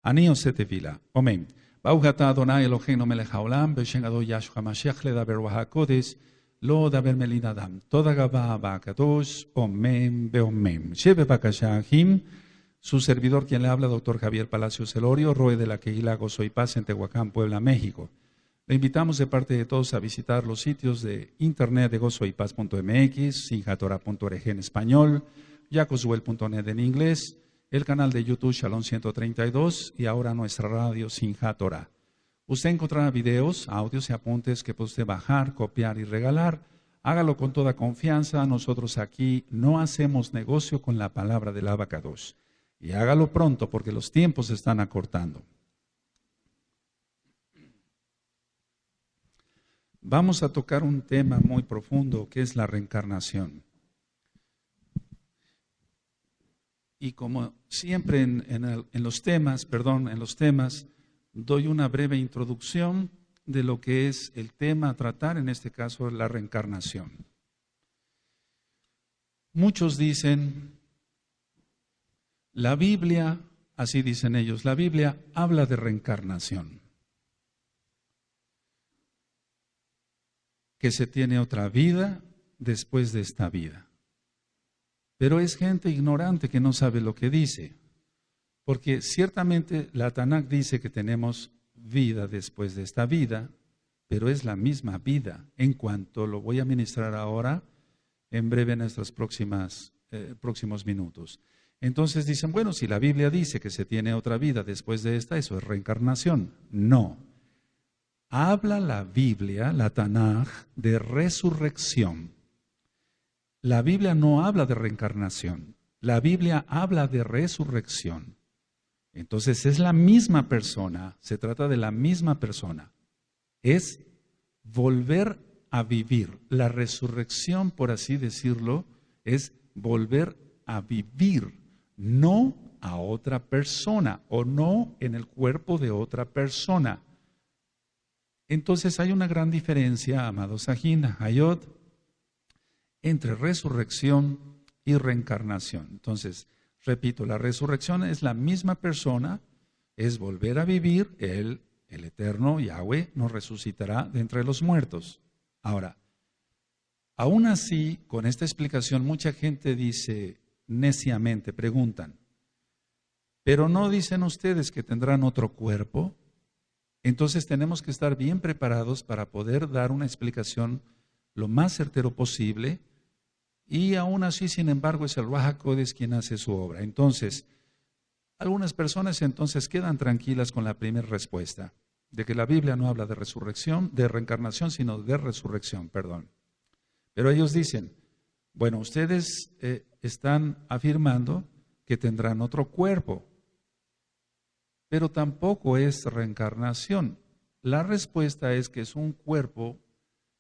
Anio se tefila. Omen. Baujata Adonai Eloheinu melech haolam, b'shem Adonai Yahshua Mashiach ledaber ruach hakodesh, lo daber melin adam. Toda gavá ba'akadosh, omen beomen. Shebe bakashahim, su servidor quien le habla, doctor Javier Palacios Elorio, Roe de la Quehila Gozo y Paz en Tehuacán, Puebla, México. Le invitamos de parte de todos a visitar los sitios de internet de gozoypaz.mx, sinjatorah.org en español, yacoswell.net en inglés, el canal de YouTube Shalom 132 y ahora nuestra radio Sinjat Torah. Usted encontrará videos, audios y apuntes que puede usted bajar, copiar y regalar. Hágalo con toda confianza. Nosotros aquí no hacemos negocio con la palabra del Abacadosh. Y hágalo pronto porque los tiempos se están acortando. Vamos a tocar un tema muy profundo que es la reencarnación. Y como siempre en los temas, doy una breve introducción de lo que es el tema a tratar, en este caso la reencarnación. Muchos dicen, la Biblia, así dicen ellos, la Biblia habla de reencarnación. Que se tiene otra vida después de esta vida. Pero es gente ignorante que no sabe lo que dice. Porque ciertamente la Tanakh dice que tenemos vida después de esta vida, pero es la misma vida. En cuanto lo voy a ministrar ahora, en breve en nuestros próximos minutos. Entonces dicen, bueno, si la Biblia dice que se tiene otra vida después de esta, eso es reencarnación. No. Habla la Biblia, la Tanakh, de resurrección. La Biblia no habla de reencarnación. La Biblia habla de resurrección. Entonces es la misma persona, se trata de la misma persona. Es volver a vivir. La resurrección, por así decirlo, es volver a vivir, no a otra persona o no en el cuerpo de otra persona. Entonces hay una gran diferencia, amados Sahin, Hayot, entre resurrección y reencarnación. Entonces, repito, la resurrección es la misma persona, es volver a vivir, el eterno Yahweh nos resucitará de entre los muertos. Ahora, aún así, con esta explicación, mucha gente dice neciamente, preguntan, ¿pero no dicen ustedes que tendrán otro cuerpo? Entonces tenemos que estar bien preparados para poder dar una explicación lo más certero posible y aún así, sin embargo, es el Ruach HaKodesh quien hace su obra. Entonces, algunas personas entonces quedan tranquilas con la primera respuesta, de que la Biblia no habla de resurrección, de reencarnación, sino de resurrección, perdón. Pero ellos dicen, bueno, ustedes están afirmando que tendrán otro cuerpo, pero tampoco es reencarnación. La respuesta es que es un cuerpo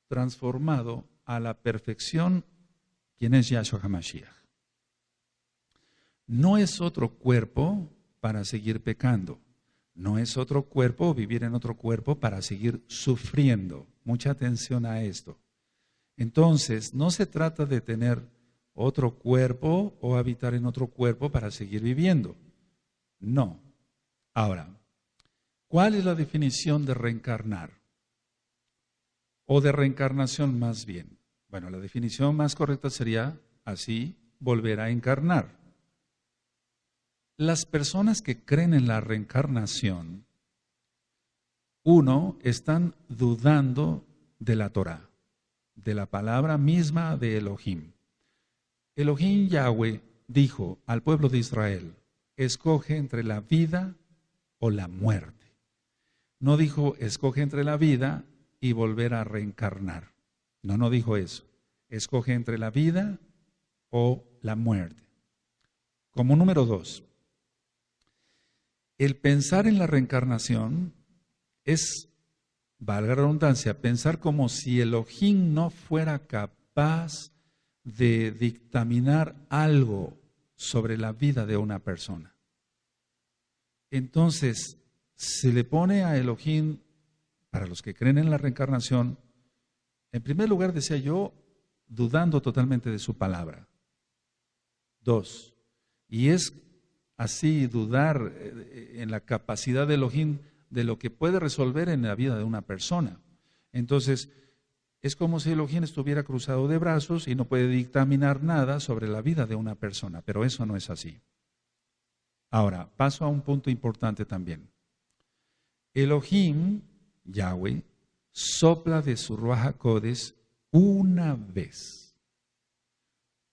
transformado a la perfección, quien es Yahshua HaMashiach. No es otro cuerpo para seguir pecando. No es otro cuerpo, vivir en otro cuerpo para seguir sufriendo. Mucha atención a esto. Entonces, no se trata de tener otro cuerpo o habitar en otro cuerpo para seguir viviendo. No. Ahora, ¿cuál es la definición de reencarnar? O de reencarnación más bien. Bueno, la definición más correcta sería así, volver a encarnar. Las personas que creen en la reencarnación, uno, están dudando de la Torah, de la palabra misma de Elohim. Elohim Yahweh dijo al pueblo de Israel, escoge entre la vida o la muerte. No dijo, escoge entre la vida y volver a reencarnar. No dijo eso. Escoge entre la vida o la muerte. Como número 2, el pensar en la reencarnación es, valga la redundancia, pensar como si Elohim no fuera capaz de dictaminar algo sobre la vida de una persona. Entonces, se le pone a Elohim, para los que creen en la reencarnación, en primer lugar, decía yo, dudando totalmente de su palabra. 2, y es así dudar en la capacidad de Elohim de lo que puede resolver en la vida de una persona. Entonces, es como si Elohim estuviera cruzado de brazos y no puede dictaminar nada sobre la vida de una persona, pero eso no es así. Ahora, paso a un punto importante también. Elohim, Yahweh, sopla de su Ruach HaKodesh una vez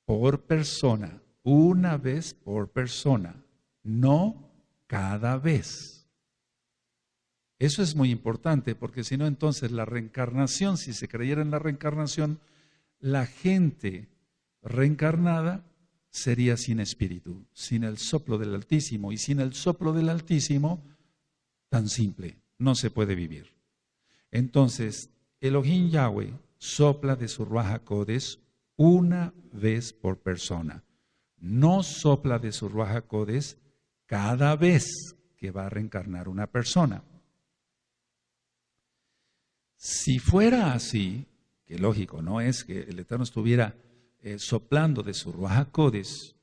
por persona, una vez por persona, no cada vez. Eso es muy importante, porque si no, entonces la reencarnación, si se creyera en la reencarnación, la gente reencarnada sería sin espíritu, sin el soplo del Altísimo. Y sin el soplo del Altísimo, tan simple, no se puede vivir. Entonces, Elohim Yahweh sopla de su Ruach HaKodesh una vez por persona. No sopla de su Ruach HaKodesh cada vez que va a reencarnar una persona. Si fuera así, que lógico, no es que el Eterno estuviera soplando de su Ruach HaKodesh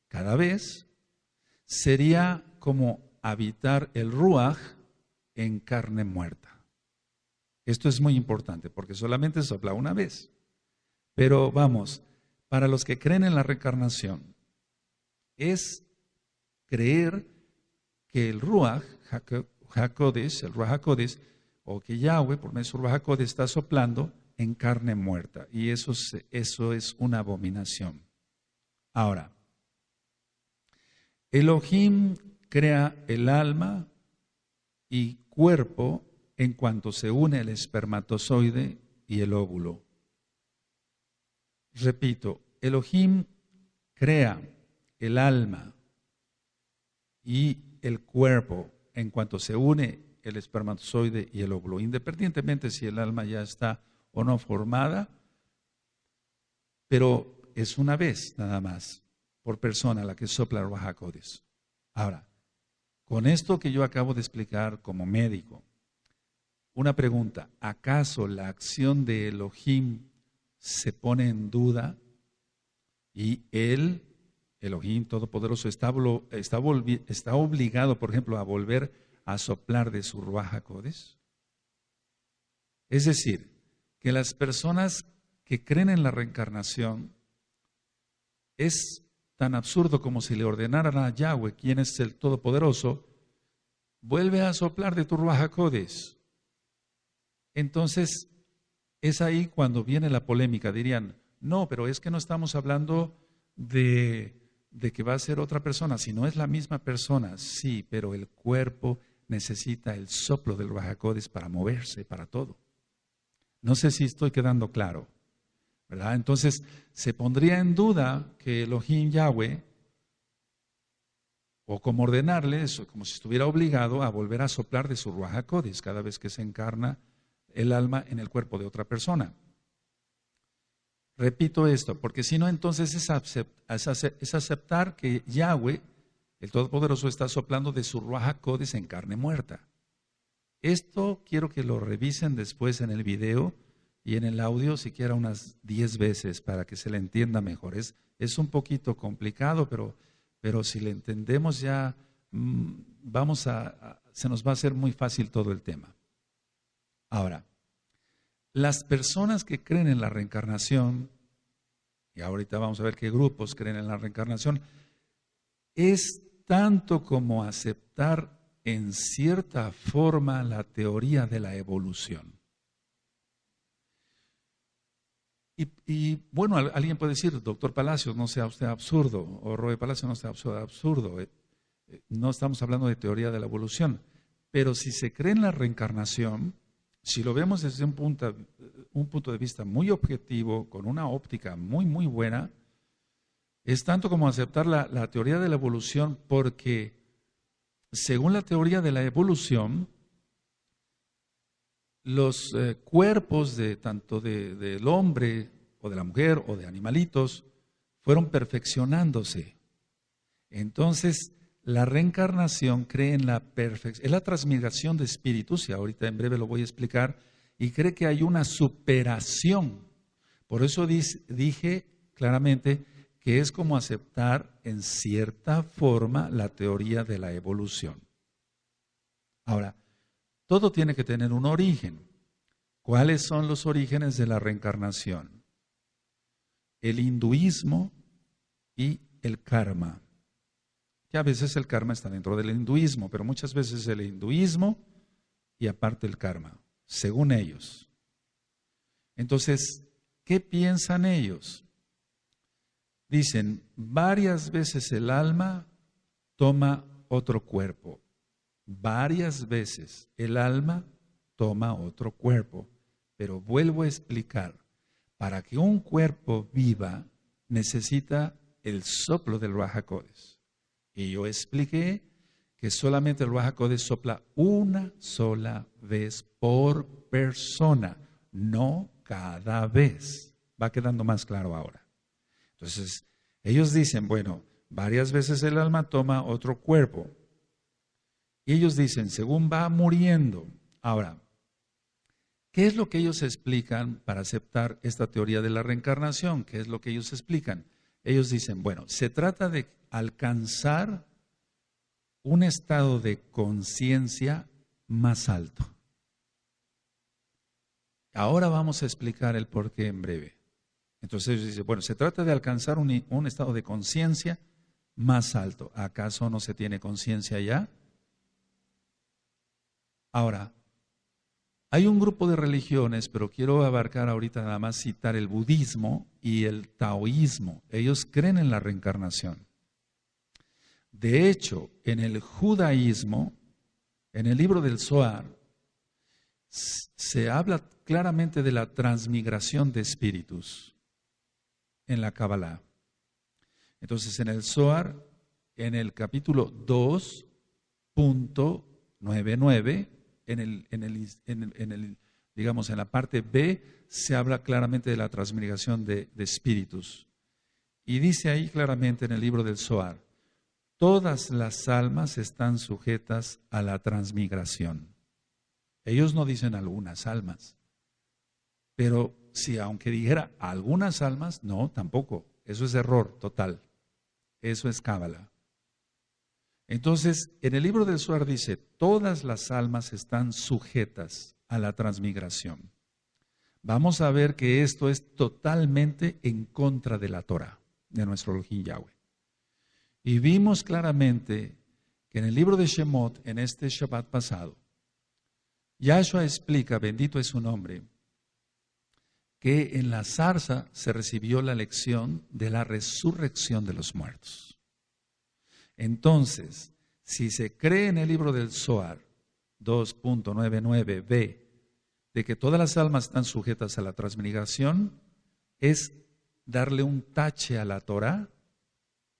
cada vez, sería como habitar el Ruach en carne muerta. Esto es muy importante porque solamente sopla una vez. Pero vamos, para los que creen en la reencarnación, es creer que el Ruach HaKodesh, o que Yahweh, por medio de su Ruach HaKodesh, está soplando en carne muerta. Y eso es una abominación. Ahora, Elohim crea el alma y cuerpo en cuanto se une el espermatozoide y el óvulo. Repito, Elohim crea el alma y el cuerpo en cuanto se une el espermatozoide y el óvulo, independientemente si el alma ya está o no formada, pero es una vez nada más por persona la que sopla el Ruach HaKodesh. Ahora, con esto que yo acabo de explicar como médico, una pregunta: ¿acaso la acción de Elohim se pone en duda y él, Elohim Todopoderoso, está obligado, por ejemplo, a volver a soplar de su Ruach HaKodesh? Es decir, que las personas que creen en la reencarnación, es tan absurdo como si le ordenaran a Yahweh, quien es el Todopoderoso, vuelve a soplar de tu Ruach HaKodesh. Entonces, es ahí cuando viene la polémica. Dirían, no, pero es que no estamos hablando de que va a ser otra persona, si no es la misma persona. Sí, pero el cuerpo necesita el soplo del Ruach HaKodesh para moverse, para todo. No sé si estoy quedando claro, ¿verdad? Entonces, se pondría en duda que Elohim Yahweh, o como ordenarle eso, como si estuviera obligado a volver a soplar de su Ruach HaKodesh cada vez que se encarna el alma en el cuerpo de otra persona. Repito esto, porque si no, entonces es aceptar que Yahweh, el Todopoderoso, está soplando de su Ruach HaKodesh en carne muerta. Esto quiero que lo revisen después en el video y en el audio, siquiera unas 10 veces para que se le entienda mejor. Es un poquito complicado, pero si le entendemos ya, se nos va a hacer muy fácil todo el tema. Ahora, las personas que creen en la reencarnación, y ahorita vamos a ver qué grupos creen en la reencarnación, es tanto como aceptar en cierta forma la teoría de la evolución. Y bueno, alguien puede decir, doctor Palacios, no sea usted absurdo, o Roe Palacios, no sea absurdo, no estamos hablando de teoría de la evolución, pero si se cree en la reencarnación, si lo vemos desde un punto de vista muy objetivo, con una óptica muy, muy buena, es tanto como aceptar la teoría de la evolución, porque según la teoría de la evolución, los cuerpos tanto del hombre o de la mujer o de animalitos fueron perfeccionándose. Entonces, la reencarnación cree en la perfección, es la transmigración de espíritus, y ahorita en breve lo voy a explicar, y cree que hay una superación. Por eso dije claramente que es como aceptar en cierta forma la teoría de la evolución. Ahora, todo tiene que tener un origen. ¿Cuáles son los orígenes de la reencarnación? El hinduismo y el karma. Que a veces el karma está dentro del hinduismo, pero muchas veces el hinduismo y aparte el karma, según ellos. Entonces, ¿qué piensan ellos? Dicen, varias veces el alma toma otro cuerpo. Varias veces el alma toma otro cuerpo. Pero vuelvo a explicar, para que un cuerpo viva necesita el soplo del Ruach HaKodesh. Y yo expliqué que solamente el Ruach HaKodesh sopla una sola vez por persona, no cada vez. Va quedando más claro ahora. Entonces, ellos dicen, bueno, varias veces el alma toma otro cuerpo. Y ellos dicen, según va muriendo. Ahora, ¿qué es lo que ellos explican para aceptar esta teoría de la reencarnación? ¿Qué es lo que ellos explican? Ellos dicen, bueno, se trata de alcanzar un estado de conciencia más alto. Ahora vamos a explicar el porqué en breve. Entonces ellos dicen, bueno, se trata de alcanzar un estado de conciencia más alto. ¿Acaso no se tiene conciencia ya? Ahora, hay un grupo de religiones, pero quiero abarcar ahorita nada más citar el budismo y el taoísmo. Ellos creen en la reencarnación. De hecho, en el judaísmo, en el libro del Zohar, se habla claramente de la transmigración de espíritus en la Kabbalah. Entonces, en el Zohar, en el capítulo 2.99, digamos, en la parte B, se habla claramente de la transmigración de espíritus. Y dice ahí claramente en el libro del Zohar, todas las almas están sujetas a la transmigración. Ellos no dicen algunas almas, pero si aunque dijera algunas almas, no, tampoco. Eso es error total. Eso es cábala. Entonces, en el libro del Zohar dice, todas las almas están sujetas a la transmigración. Vamos a ver que esto es totalmente en contra de la Torah, de nuestro Elohim Yahweh. Y vimos claramente que en el libro de Shemot, en este Shabbat pasado, Yahshua explica, bendito es su nombre, que en la zarza se recibió la lección de la resurrección de los muertos. Entonces, si se cree en el libro del Zohar 2.99b de que todas las almas están sujetas a la transmigración, es darle un tache a la Torah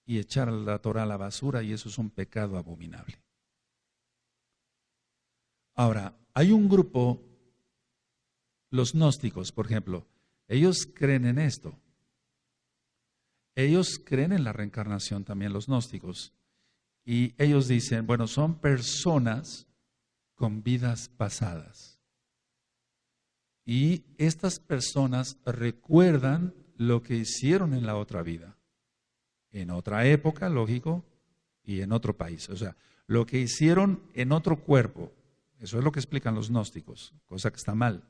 y echar a la Torah a la basura, y eso es un pecado abominable. Ahora, hay un grupo, los gnósticos, por ejemplo, ellos creen en esto. Ellos creen en la reencarnación también, los gnósticos. Y ellos dicen, bueno, son personas con vidas pasadas. Y estas personas recuerdan lo que hicieron en la otra vida. En otra época, lógico, y en otro país. O sea, lo que hicieron en otro cuerpo. Eso es lo que explican los gnósticos, cosa que está mal.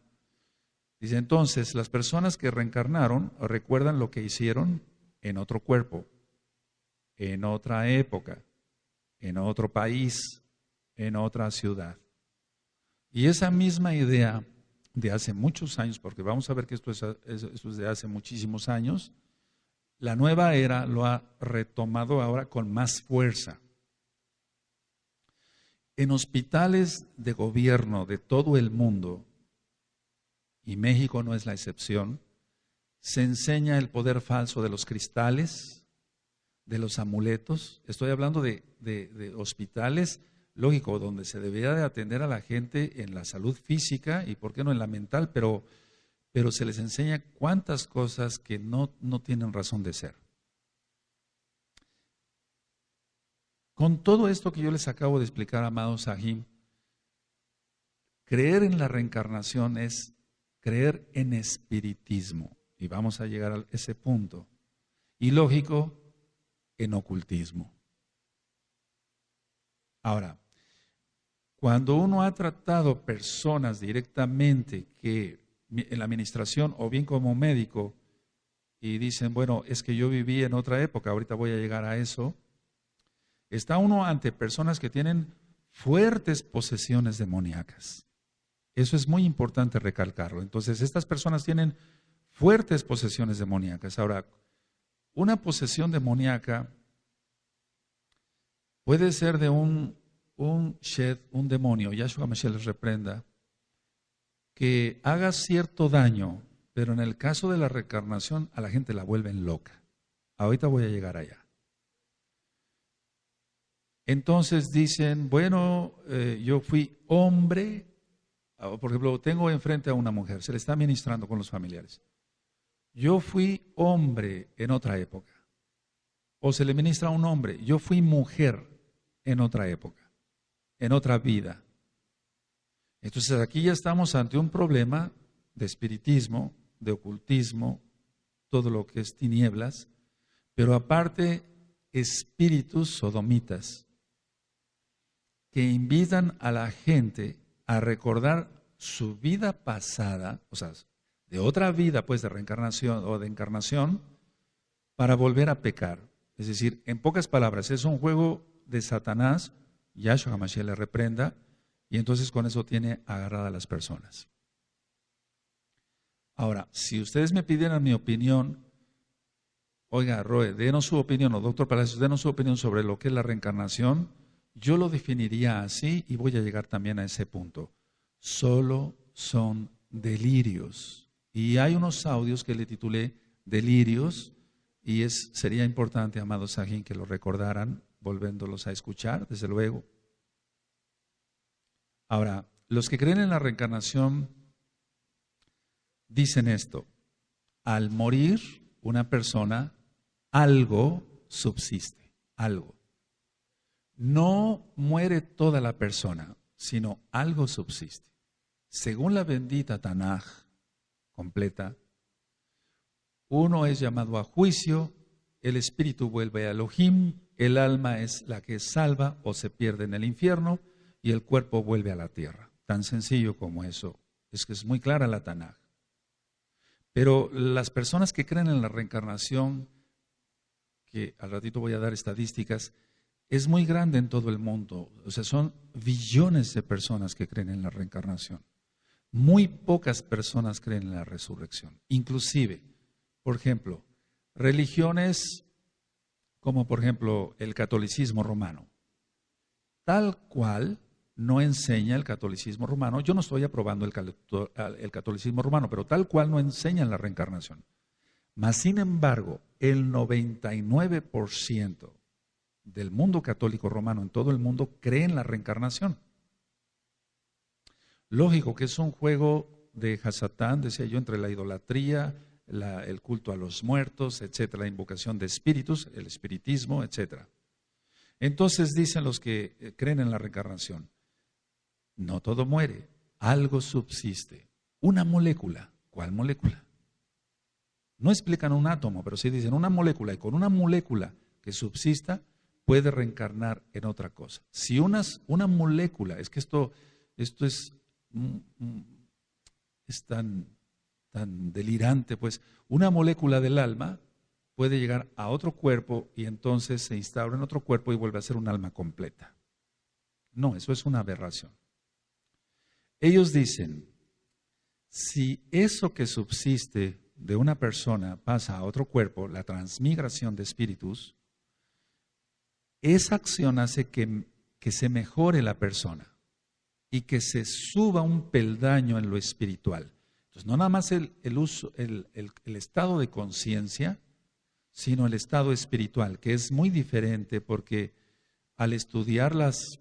Dice entonces, las personas que reencarnaron recuerdan lo que hicieron en otro cuerpo, en otra época, en otro país, en otra ciudad. Y esa misma idea de hace muchos años, porque vamos a ver que esto es de hace muchísimos años, la nueva era lo ha retomado ahora con más fuerza. En hospitales de gobierno de todo el mundo, y México no es la excepción, se enseña el poder falso de los cristales, de los amuletos. Estoy hablando de hospitales, lógico, donde se debería de atender a la gente en la salud física y por qué no en la mental, pero se les enseña cuántas cosas que no tienen razón de ser. Con todo esto que yo les acabo de explicar, amados Sahim, creer en la reencarnación es creer en espiritismo. Y vamos a llegar a ese punto. y lógico, en ocultismo. Ahora, cuando uno ha tratado personas directamente que en la administración o bien como médico y dicen, bueno, es que yo viví en otra época, ahorita voy a llegar a eso, está uno ante personas que tienen fuertes posesiones demoníacas. Eso es muy importante recalcarlo. Entonces, estas personas tienen fuertes posesiones demoníacas. Ahora, una posesión demoníaca puede ser de un shed, un demonio, Yahshua Mashiach les reprenda, que haga cierto daño, pero en el caso de la reencarnación a la gente la vuelven loca. Ahorita voy a llegar allá. Entonces dicen, bueno, yo fui hombre, por ejemplo, tengo enfrente a una mujer, se le está ministrando con los familiares. Yo fui hombre en otra época. O se le ministra a un hombre, yo fui mujer en otra época, en otra vida. Entonces aquí ya estamos ante un problema de espiritismo, de ocultismo, todo lo que es tinieblas, pero aparte espíritus sodomitas que invitan a la gente a recordar su vida pasada, o sea, de otra vida pues de reencarnación o de encarnación, para volver a pecar. Es decir, en pocas palabras, es un juego de Satanás, Yahshua HaMashiach le reprenda, y entonces con eso tiene agarrada a las personas. Ahora, si ustedes me pidieran mi opinión, oiga, Roe, denos su opinión, o doctor Palacios, denos su opinión sobre lo que es la reencarnación, yo lo definiría así y voy a llegar también a ese punto. Solo son delirios. Y hay unos audios que le titulé Delirios, y sería importante, amado Sajín, que lo recordaran, volviéndolos a escuchar, desde luego. Ahora, los que creen en la reencarnación dicen esto: al morir una persona, algo subsiste, algo. No muere toda la persona, sino algo subsiste. Según la bendita Tanaj completa, uno es llamado a juicio, el espíritu vuelve a Elohim, el alma es la que salva o se pierde en el infierno y el cuerpo vuelve a la tierra. Tan sencillo como eso. Es que es muy clara la Tanaj. Pero las personas que creen en la reencarnación, que al ratito voy a dar estadísticas, es muy grande en todo el mundo. O sea, son billones de personas que creen en la reencarnación. Muy pocas personas creen en la resurrección. Inclusive, por ejemplo, religiones como por ejemplo el catolicismo romano. Tal cual no enseña el catolicismo romano. Yo no estoy aprobando el catolicismo romano, pero tal cual no enseña la reencarnación. Mas, sin embargo, el 99% del mundo católico romano en todo el mundo cree en la reencarnación. Lógico que es un juego de Hasatán, decía yo, entre la idolatría, el culto a los muertos, etcétera, la invocación de espíritus, el espiritismo, etcétera. Entonces dicen los que creen en la reencarnación, no todo muere, algo subsiste. Una molécula. ¿Cuál molécula? No explican un átomo, pero sí dicen una molécula, y con una molécula que subsista puede reencarnar en otra cosa. Si una molécula, es que esto es tan delirante, pues una molécula del alma puede llegar a otro cuerpo y entonces se instaura en otro cuerpo y vuelve a ser un alma completa. No, eso es una aberración. Ellos dicen, si eso que subsiste de una persona pasa a otro cuerpo, la transmigración de espíritus, esa acción hace que se mejore la persona y que se suba un peldaño en lo espiritual. Entonces, no nada más el estado de conciencia, sino el estado espiritual, que es muy diferente porque al estudiar las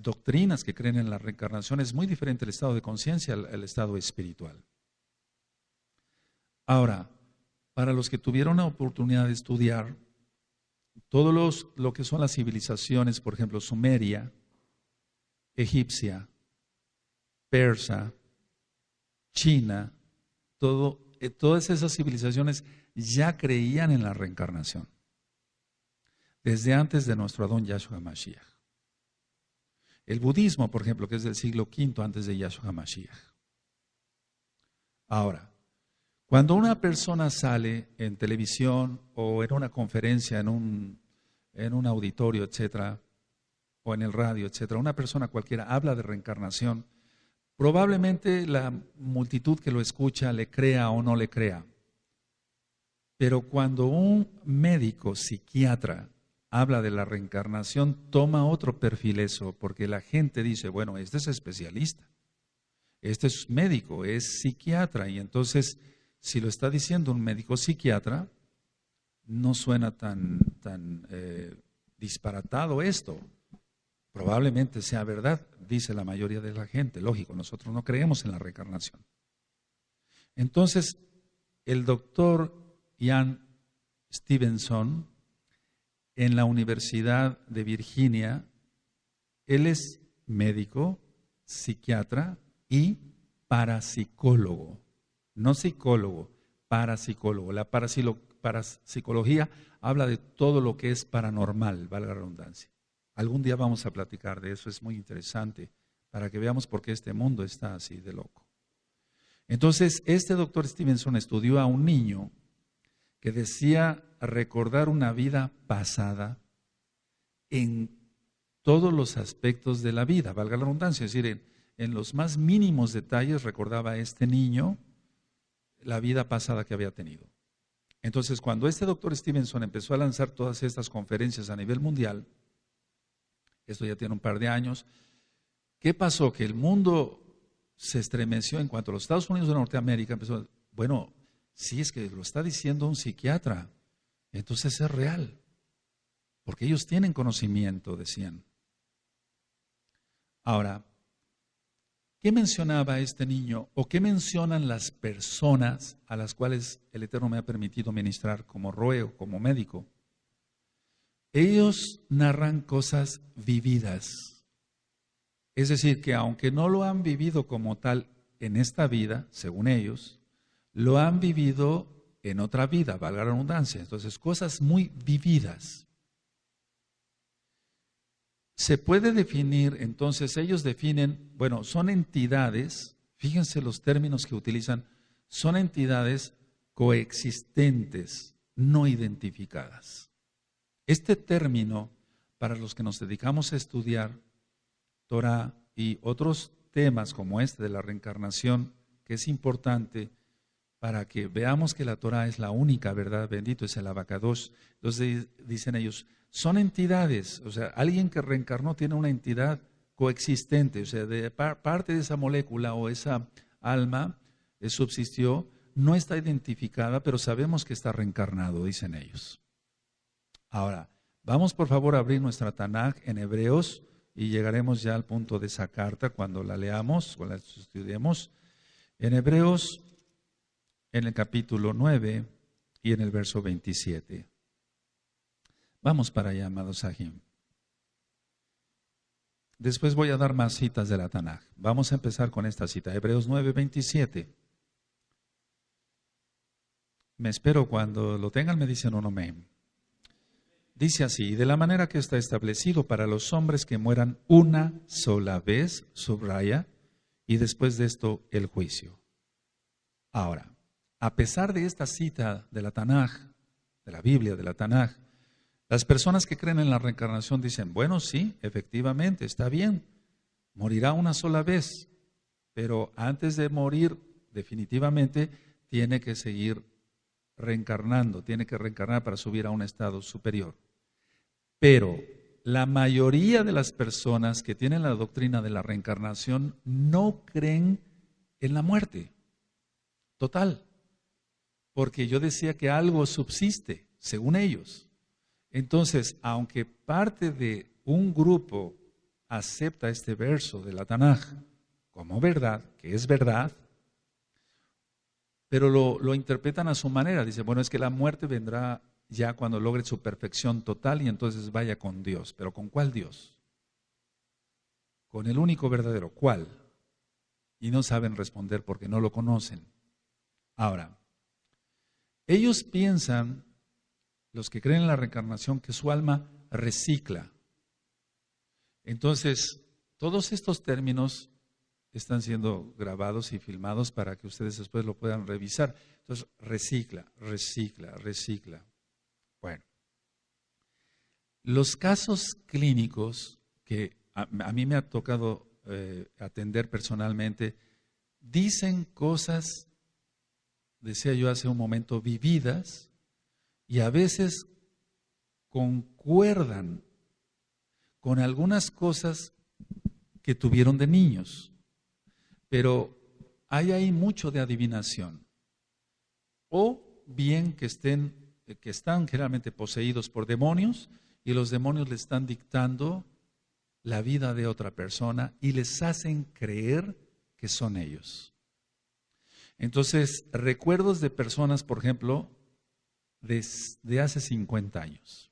doctrinas que creen en la reencarnación es muy diferente el estado de conciencia al estado espiritual. Ahora, para los que tuvieron la oportunidad de estudiar todo lo que son las civilizaciones, por ejemplo, sumeria, egipcia, persa, China, todas esas civilizaciones ya creían en la reencarnación, desde antes de nuestro Adón Yahshua Mashiach. El budismo, por ejemplo, que es del siglo V antes de Yahshua Mashiach. Ahora, cuando una persona sale en televisión o en una conferencia, en un auditorio, etcétera, o en el radio, etcétera, una persona cualquiera habla de reencarnación, probablemente la multitud que lo escucha le crea o no le crea. Pero cuando un médico psiquiatra habla de la reencarnación, toma otro perfil eso, porque la gente dice, bueno, este es especialista, este es médico, es psiquiatra, y entonces, si lo está diciendo un médico psiquiatra, no suena tan disparatado esto. Probablemente sea verdad, dice la mayoría de la gente. Lógico, nosotros no creemos en la reencarnación. Entonces, el doctor Ian Stevenson, en la Universidad de Virginia, él es médico, psiquiatra y parapsicólogo. No psicólogo, parapsicólogo. La parapsicología habla de todo lo que es paranormal, valga la redundancia. Algún día vamos a platicar de eso, es muy interesante, para que veamos por qué este mundo está así de loco. Entonces, este doctor Stevenson estudió a un niño que decía recordar una vida pasada en todos los aspectos de la vida, valga la redundancia, es decir, en los más mínimos detalles recordaba a este niño la vida pasada que había tenido. Entonces, cuando este doctor Stevenson empezó a lanzar todas estas conferencias a nivel mundial, esto ya tiene un par de años, ¿qué pasó? Que el mundo se estremeció en cuanto a los Estados Unidos de Norteamérica empezó, bueno, si es que lo está diciendo un psiquiatra, entonces es real, porque ellos tienen conocimiento, decían. Ahora, ¿qué mencionaba este niño o qué mencionan las personas a las cuales el Eterno me ha permitido ministrar como roe o como médico? Ellos narran cosas vividas. Es decir, que aunque no lo han vivido como tal en esta vida, según ellos, lo han vivido en otra vida, valga la redundancia. Entonces, cosas muy vividas. Se puede definir, entonces ellos definen, bueno, son entidades, fíjense los términos que utilizan, son entidades coexistentes, no identificadas. Este término, para los que nos dedicamos a estudiar Torah y otros temas como este de la reencarnación, que es importante para que veamos que la Torah es la única verdad, bendito es el Abacadosh. Entonces dicen ellos, son entidades, o sea, alguien que reencarnó tiene una entidad coexistente, o sea, parte de esa molécula o esa alma subsistió, no está identificada, pero sabemos que está reencarnado, dicen ellos. Ahora, vamos por favor a abrir nuestra Tanaj en Hebreos y llegaremos ya al punto de esa carta cuando la leamos, cuando la estudiemos. En Hebreos, en el capítulo 9 y en el verso 27. Vamos para allá, amados Sahim. Después voy a dar más citas de la Tanaj. Vamos a empezar con esta cita, Hebreos 9, 27. Me espero cuando lo tengan, me dicen un amén. Dice así, de la manera que está establecido para los hombres que mueran una sola vez, subraya, y después de esto el juicio. Ahora, a pesar de esta cita de la Tanaj, de la Biblia, de la Tanaj, las personas que creen en la reencarnación dicen, bueno, sí, efectivamente, está bien, morirá una sola vez, pero antes de morir, definitivamente, tiene que seguir reencarnando, tiene que reencarnar para subir a un estado superior. Pero la mayoría de las personas que tienen la doctrina de la reencarnación no creen en la muerte. Total. Porque yo decía que algo subsiste, según ellos. Entonces, aunque parte de un grupo acepta este verso de la Tanaj como verdad, que es verdad, pero lo interpretan a su manera. Dice, bueno, es que la muerte vendrá ya cuando logre su perfección total y entonces vaya con Dios. ¿Pero con cuál Dios? Con el único verdadero. ¿Cuál? Y no saben responder porque no lo conocen. Ahora, Ellos piensan, los que creen en la reencarnación, que su alma recicla. Entonces, todos estos términos están siendo grabados y filmados para que ustedes después lo puedan revisar. Entonces, recicla, recicla, recicla. Bueno, los casos clínicos que a mí me ha tocado atender personalmente, dicen cosas, decía yo hace un momento, vividas, y a veces concuerdan con algunas cosas que tuvieron de niños. Pero hay ahí mucho de adivinación. O bien que están generalmente poseídos por demonios y los demonios le están dictando la vida de otra persona y les hacen creer que son ellos. Entonces, recuerdos de personas, por ejemplo, de hace 50 años.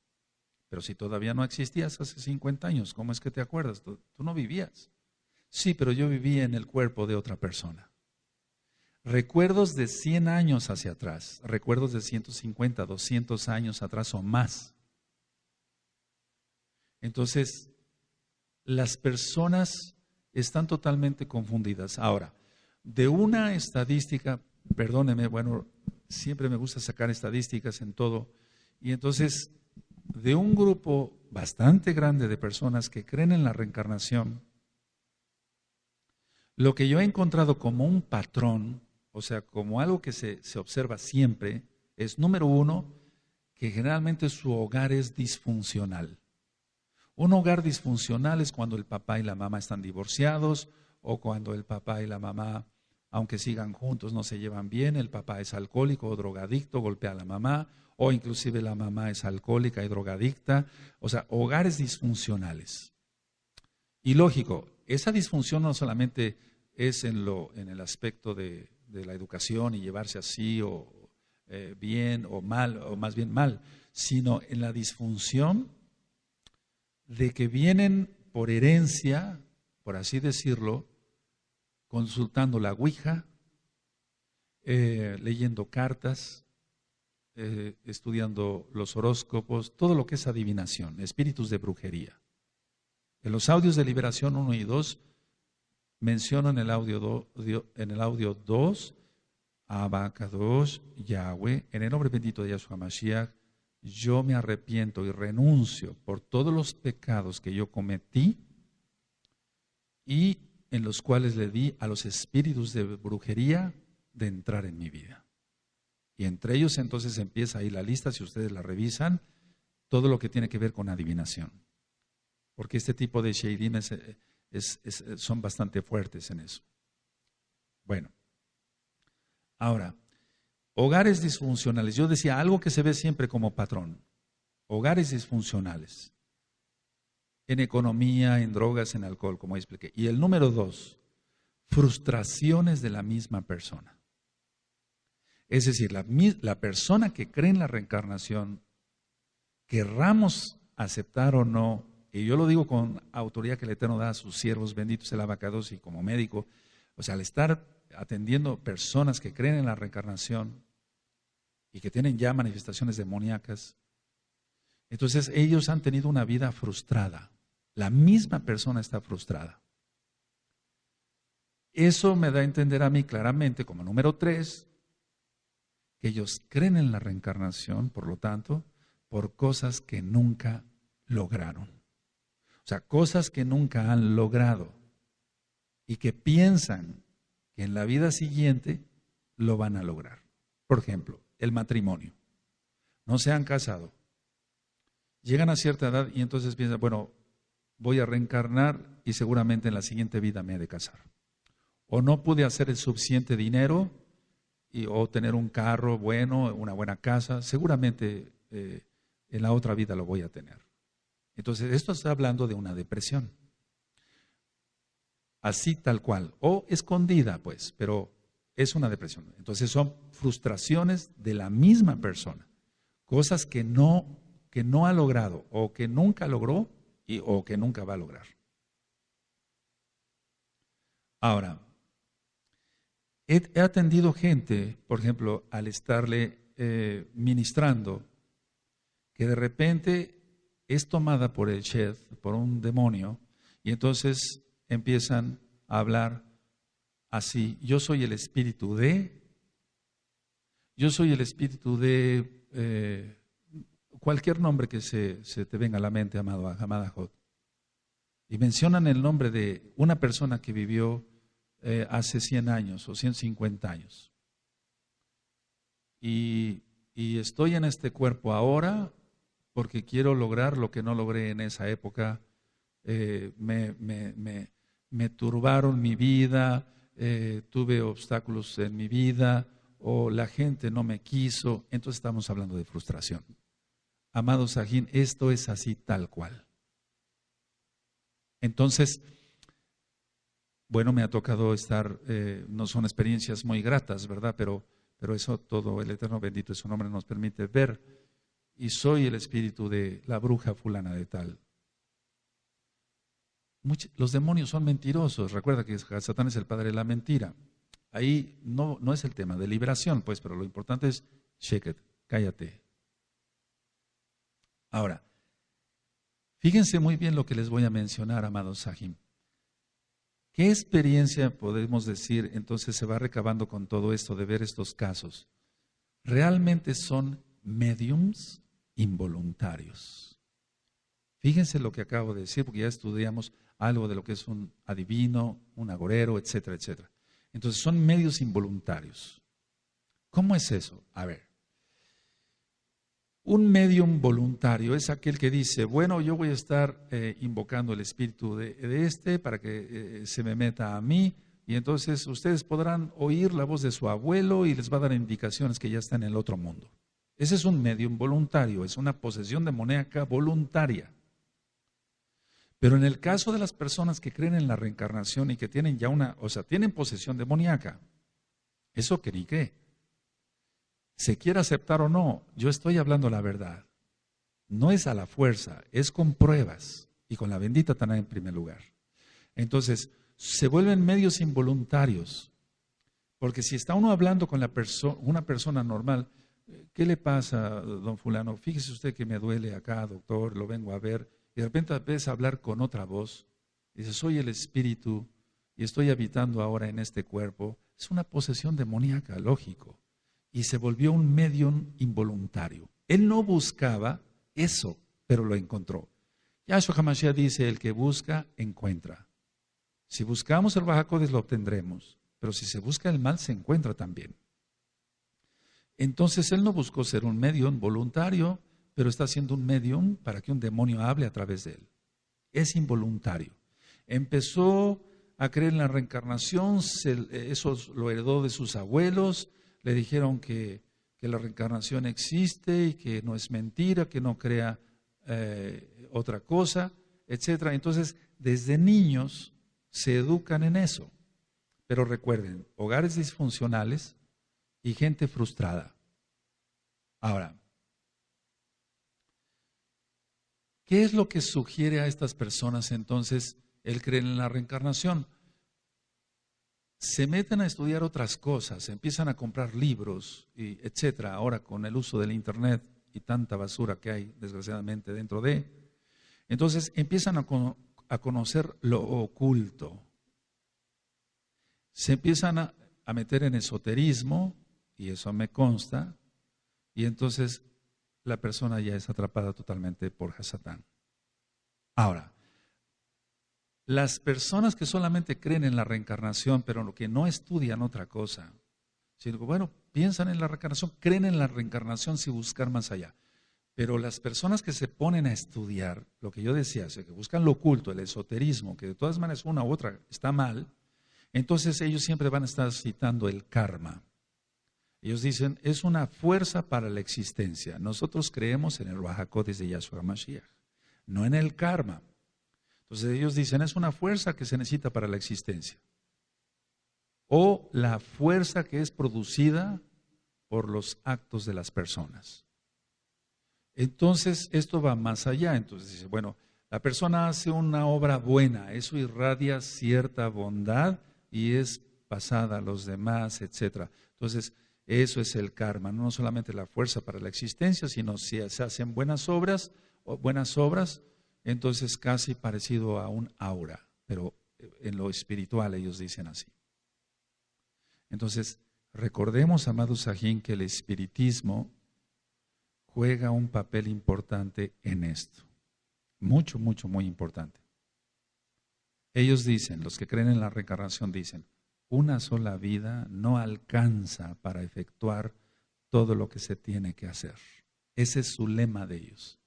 Pero si todavía no existías hace 50 años, ¿cómo es que te acuerdas? Tú no vivías. Sí, pero yo vivía en el cuerpo de otra persona. Recuerdos de 100 años hacia atrás, recuerdos de 150, 200 años atrás o más. Entonces, las personas están totalmente confundidas. Ahora, de una estadística, perdóneme, bueno, siempre me gusta sacar estadísticas en todo, y entonces, de un grupo bastante grande de personas que creen en la reencarnación, lo que yo he encontrado como un patrón, o sea, como algo que se observa siempre, es número uno, que generalmente su hogar es disfuncional. Un hogar disfuncional es cuando el papá y la mamá están divorciados, o cuando el papá y la mamá, aunque sigan juntos, no se llevan bien, el papá es alcohólico o drogadicto, golpea a la mamá, o inclusive la mamá es alcohólica y drogadicta, o sea, hogares disfuncionales. Y lógico, esa disfunción no solamente es en el aspecto de la educación y llevarse así o bien o mal, o más bien mal, sino en la disfunción de que vienen por herencia, por así decirlo, consultando la Ouija, leyendo cartas, estudiando los horóscopos, todo lo que es adivinación, espíritus de brujería. En los audios de Liberación 1 y 2 menciono en el audio 2, Abacados, Yahweh, en el nombre bendito de Yahshua Mashiach, yo me arrepiento y renuncio por todos los pecados que yo cometí y en los cuales le di a los espíritus de brujería de entrar en mi vida. Y entre ellos entonces empieza ahí la lista, si ustedes la revisan, todo lo que tiene que ver con adivinación. Porque este tipo de sheidim son bastante fuertes en eso. Bueno, ahora, hogares disfuncionales. Yo decía algo que se ve siempre como patrón. Hogares disfuncionales. En economía, en drogas, en alcohol, como expliqué. Y el número 2, frustraciones de la misma persona. Es decir, la persona que cree en la reencarnación, querramos aceptar o no, y yo lo digo con autoridad que el Eterno da a sus siervos benditos el abacados y como médico, o sea, al estar atendiendo personas que creen en la reencarnación y que tienen ya manifestaciones demoníacas, entonces ellos han tenido una vida frustrada. La misma persona está frustrada. Eso me da a entender a mí claramente, como número 3, que ellos creen en la reencarnación, por lo tanto, por cosas que nunca lograron. O sea, cosas que nunca han logrado y que piensan que en la vida siguiente lo van a lograr. Por ejemplo, el matrimonio. No se han casado. Llegan a cierta edad y entonces piensan, bueno, voy a reencarnar y seguramente en la siguiente vida me he de casar. O no pude hacer el suficiente dinero o tener un carro bueno, una buena casa, seguramente en la otra vida lo voy a tener. Entonces, esto está hablando de una depresión. Así tal cual, o escondida pues, pero es una depresión. Entonces son frustraciones de la misma persona, cosas que no ha logrado o que nunca logró o que nunca va a lograr. Ahora, he atendido gente, por ejemplo, al estarle ministrando, que de repente es tomada por el Shed, por un demonio, y entonces empiezan a hablar así: yo soy el espíritu de, cualquier nombre que se te venga a la mente, amada Jod. Y mencionan el nombre de una persona que vivió hace 100 años o 150 años. Y estoy en este cuerpo ahora porque quiero lograr lo que no logré en esa época. Me turbaron mi vida, tuve obstáculos en mi vida, o la gente no me quiso. Entonces estamos hablando de frustración. Amado Sajín, esto es así tal cual. Entonces, bueno, me ha tocado estar, no son experiencias muy gratas, ¿verdad? Pero eso todo, el Eterno bendito es su nombre, nos permite ver. Y soy el espíritu de la bruja fulana de tal. Los demonios son mentirosos. Recuerda que Satán es el padre de la mentira. Ahí no es el tema de liberación, pues, pero lo importante es, sheket, cállate. Ahora, fíjense muy bien lo que les voy a mencionar, amados Sahim. ¿Qué experiencia podemos decir entonces se va recabando con todo esto de ver estos casos? Realmente son mediums involuntarios. Fíjense lo que acabo de decir, porque ya estudiamos algo de lo que es un adivino, un agorero, etcétera, etcétera. Entonces son medios involuntarios. ¿Cómo es eso? A ver. Un medium voluntario es aquel que dice: bueno, yo voy a estar invocando el espíritu de este para que se me meta a mí, y entonces ustedes podrán oír la voz de su abuelo y les va a dar indicaciones que ya está en el otro mundo. Ese es un medium voluntario, es una posesión demoníaca voluntaria. Pero en el caso de las personas que creen en la reencarnación y que tienen ya tienen posesión demoníaca, eso que ni qué. Se quiera aceptar o no, yo estoy hablando la verdad. No es a la fuerza, es con pruebas y con la bendita Taná en primer lugar. Entonces, se vuelven medios involuntarios. Porque si está uno hablando con una persona normal, ¿qué le pasa, don fulano? Fíjese usted que me duele acá, doctor, lo vengo a ver. Y de repente ves a hablar con otra voz. Dice: soy el espíritu y estoy habitando ahora en este cuerpo. Es una posesión demoníaca, lógico. Y se volvió un medium involuntario. Él no buscaba eso, pero lo encontró. Yahshua HaMashiach dice: el que busca, encuentra. Si buscamos el Ruach HaKodesh, lo obtendremos. Pero si se busca el mal, se encuentra también. Entonces él no buscó ser un medium voluntario, pero está siendo un medium para que un demonio hable a través de él. Es involuntario. Empezó a creer en la reencarnación, eso lo heredó de sus abuelos. Le dijeron que la reencarnación existe y que no es mentira, que no crea otra cosa, etc. Entonces, desde niños se educan en eso. Pero recuerden, hogares disfuncionales y gente frustrada. Ahora, ¿qué es lo que sugiere a estas personas entonces el creer en la reencarnación? Se meten a estudiar otras cosas, empiezan a comprar libros, etcétera. Ahora con el uso del internet y tanta basura que hay desgraciadamente dentro de. Entonces empiezan a conocer lo oculto. Se empiezan a meter en esoterismo, y eso me consta, y entonces la persona ya es atrapada totalmente por Hasatán. Ahora, las personas que solamente creen en la reencarnación, pero que no estudian otra cosa, sino que, bueno, piensan en la reencarnación, creen en la reencarnación sin buscar más allá. Pero las personas que se ponen a estudiar, lo que yo decía, que buscan lo oculto, el esoterismo, que de todas maneras una u otra está mal, entonces ellos siempre van a estar citando el karma. Ellos dicen: es una fuerza para la existencia. Nosotros creemos en el Ruach HaKodesh de Yahshua HaMashiach, no en el karma. Entonces ellos dicen: es una fuerza que se necesita para la existencia. O la fuerza que es producida por los actos de las personas. Entonces esto va más allá. Entonces dice: bueno, la persona hace una obra buena, eso irradia cierta bondad y es pasada a los demás, etc. Entonces Eso es el karma, no solamente la fuerza para la existencia, sino si se hacen buenas obras, entonces casi parecido a un aura, pero en lo espiritual ellos dicen así. Entonces, recordemos, amados Sajín, que el espiritismo juega un papel importante en esto. Mucho, mucho, muy importante. Ellos dicen, los que creen en la reencarnación dicen, una sola vida no alcanza para efectuar todo lo que se tiene que hacer. Ese es su lema de ellos.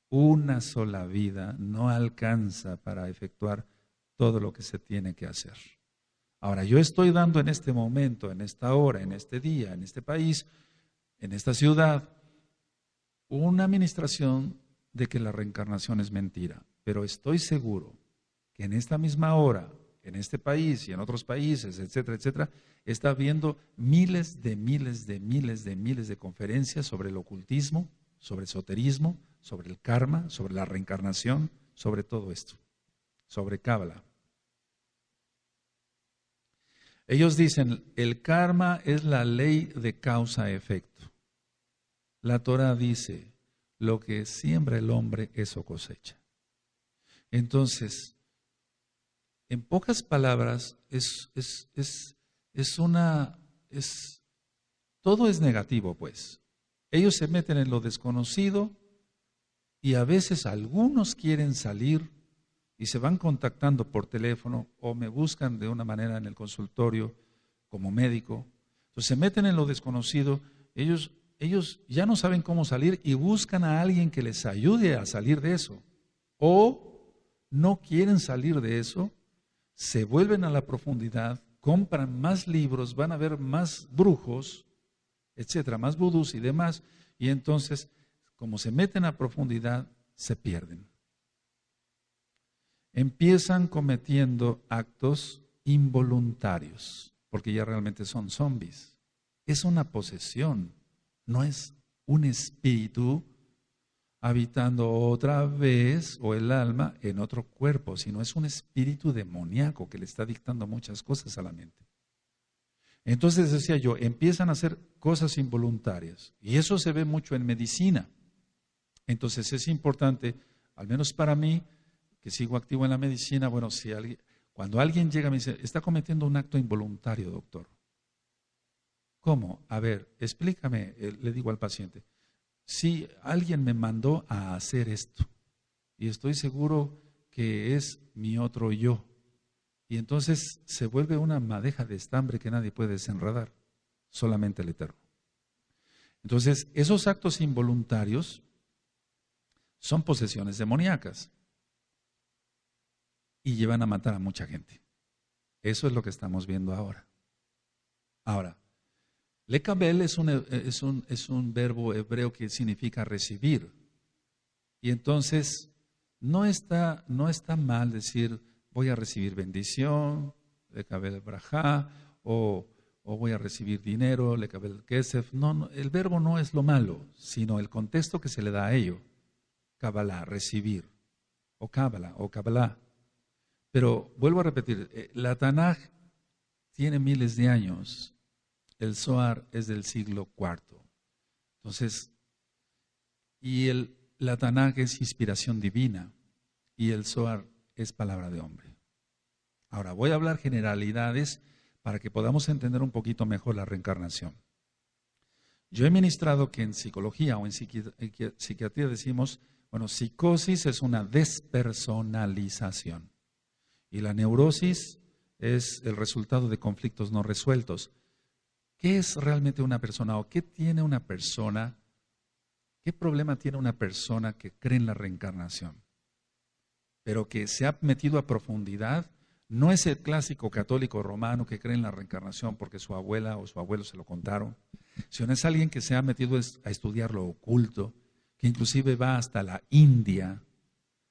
Una sola vida no alcanza para efectuar todo lo que se tiene que hacer. Ahora, yo estoy dando en este momento, en esta hora, en este día, en este país, en esta ciudad, una administración de que la reencarnación es mentira. Pero estoy seguro que en esta misma hora, en este país y en otros países, etcétera, etcétera, está habiendo miles de conferencias sobre el ocultismo, sobre el esoterismo, sobre el karma, sobre la reencarnación, sobre todo esto, sobre Cábala. Ellos dicen, el karma es la ley de causa-efecto. La Torah dice, lo que siembra el hombre, eso cosecha. Entonces, en pocas palabras, todo es negativo, pues. Ellos se meten en lo desconocido y a veces algunos quieren salir y se van contactando por teléfono o me buscan de una manera en el consultorio como médico. Entonces se meten en lo desconocido, ellos ya no saben cómo salir y buscan a alguien que les ayude a salir de eso. O no quieren salir de eso, se vuelven a la profundidad, compran más libros, van a ver más brujos, etcétera, más vudús y demás, y entonces, como se meten a profundidad, se pierden. Empiezan cometiendo actos involuntarios, porque ya realmente son zombies. Es una posesión, no es un espíritu habitando otra vez, o el alma, en otro cuerpo, sino es un espíritu demoníaco que le está dictando muchas cosas a la mente. Entonces decía yo, empiezan a hacer cosas involuntarias, y eso se ve mucho en medicina. Entonces es importante, al menos para mí, que sigo activo en la medicina, bueno, cuando alguien llega y me dice, está cometiendo un acto involuntario, doctor. ¿Cómo? A ver, explícame, le digo al paciente. Si alguien me mandó a hacer esto y estoy seguro que es mi otro yo, y entonces se vuelve una madeja de estambre que nadie puede desenredar, solamente el Eterno. Entonces, esos actos involuntarios son posesiones demoníacas y llevan a matar a mucha gente. Eso es lo que estamos viendo ahora. Ahora, lekabel es un verbo hebreo que significa recibir. Y entonces no está mal decir voy a recibir bendición, lekabel brajá, o voy a recibir dinero, lekabel kesef. No, el verbo no es lo malo, sino el contexto que se le da a ello. Kabbalah, recibir, o Kabbalah, o Kabbalah. Pero vuelvo a repetir, la Tanaj tiene miles de años. El Zohar es del siglo IV. Entonces, la Tanaj es inspiración divina y el Zohar es palabra de hombre. Ahora, voy a hablar generalidades para que podamos entender un poquito mejor la reencarnación. Yo he ministrado que en psicología o en psiquiatría decimos, bueno, psicosis es una despersonalización y la neurosis es el resultado de conflictos no resueltos. ¿Qué es realmente una persona o qué tiene una persona? ¿Qué problema tiene una persona que cree en la reencarnación? Pero que se ha metido a profundidad, no es el clásico católico romano que cree en la reencarnación porque su abuela o su abuelo se lo contaron, sino es alguien que se ha metido a estudiar lo oculto, que inclusive va hasta la India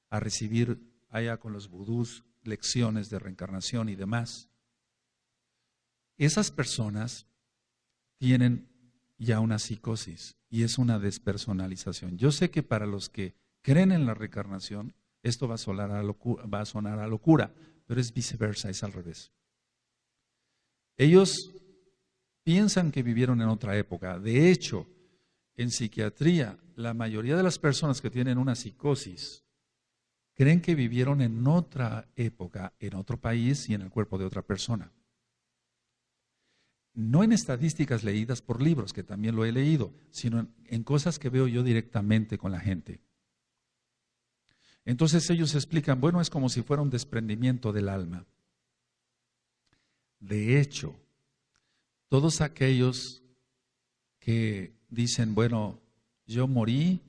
a recibir allá con los vudús lecciones de reencarnación y demás. Esas personas tienen ya una psicosis y es una despersonalización. Yo sé que para los que creen en la reencarnación, esto va a sonar a locura, pero es viceversa, es al revés. Ellos piensan que vivieron en otra época. De hecho, en psiquiatría, la mayoría de las personas que tienen una psicosis creen que vivieron en otra época, en otro país y en el cuerpo de otra persona. No en estadísticas leídas por libros, que también lo he leído, sino en cosas que veo yo directamente con la gente. Entonces ellos explican, bueno, es como si fuera un desprendimiento del alma. De hecho, todos aquellos que dicen, bueno, yo morí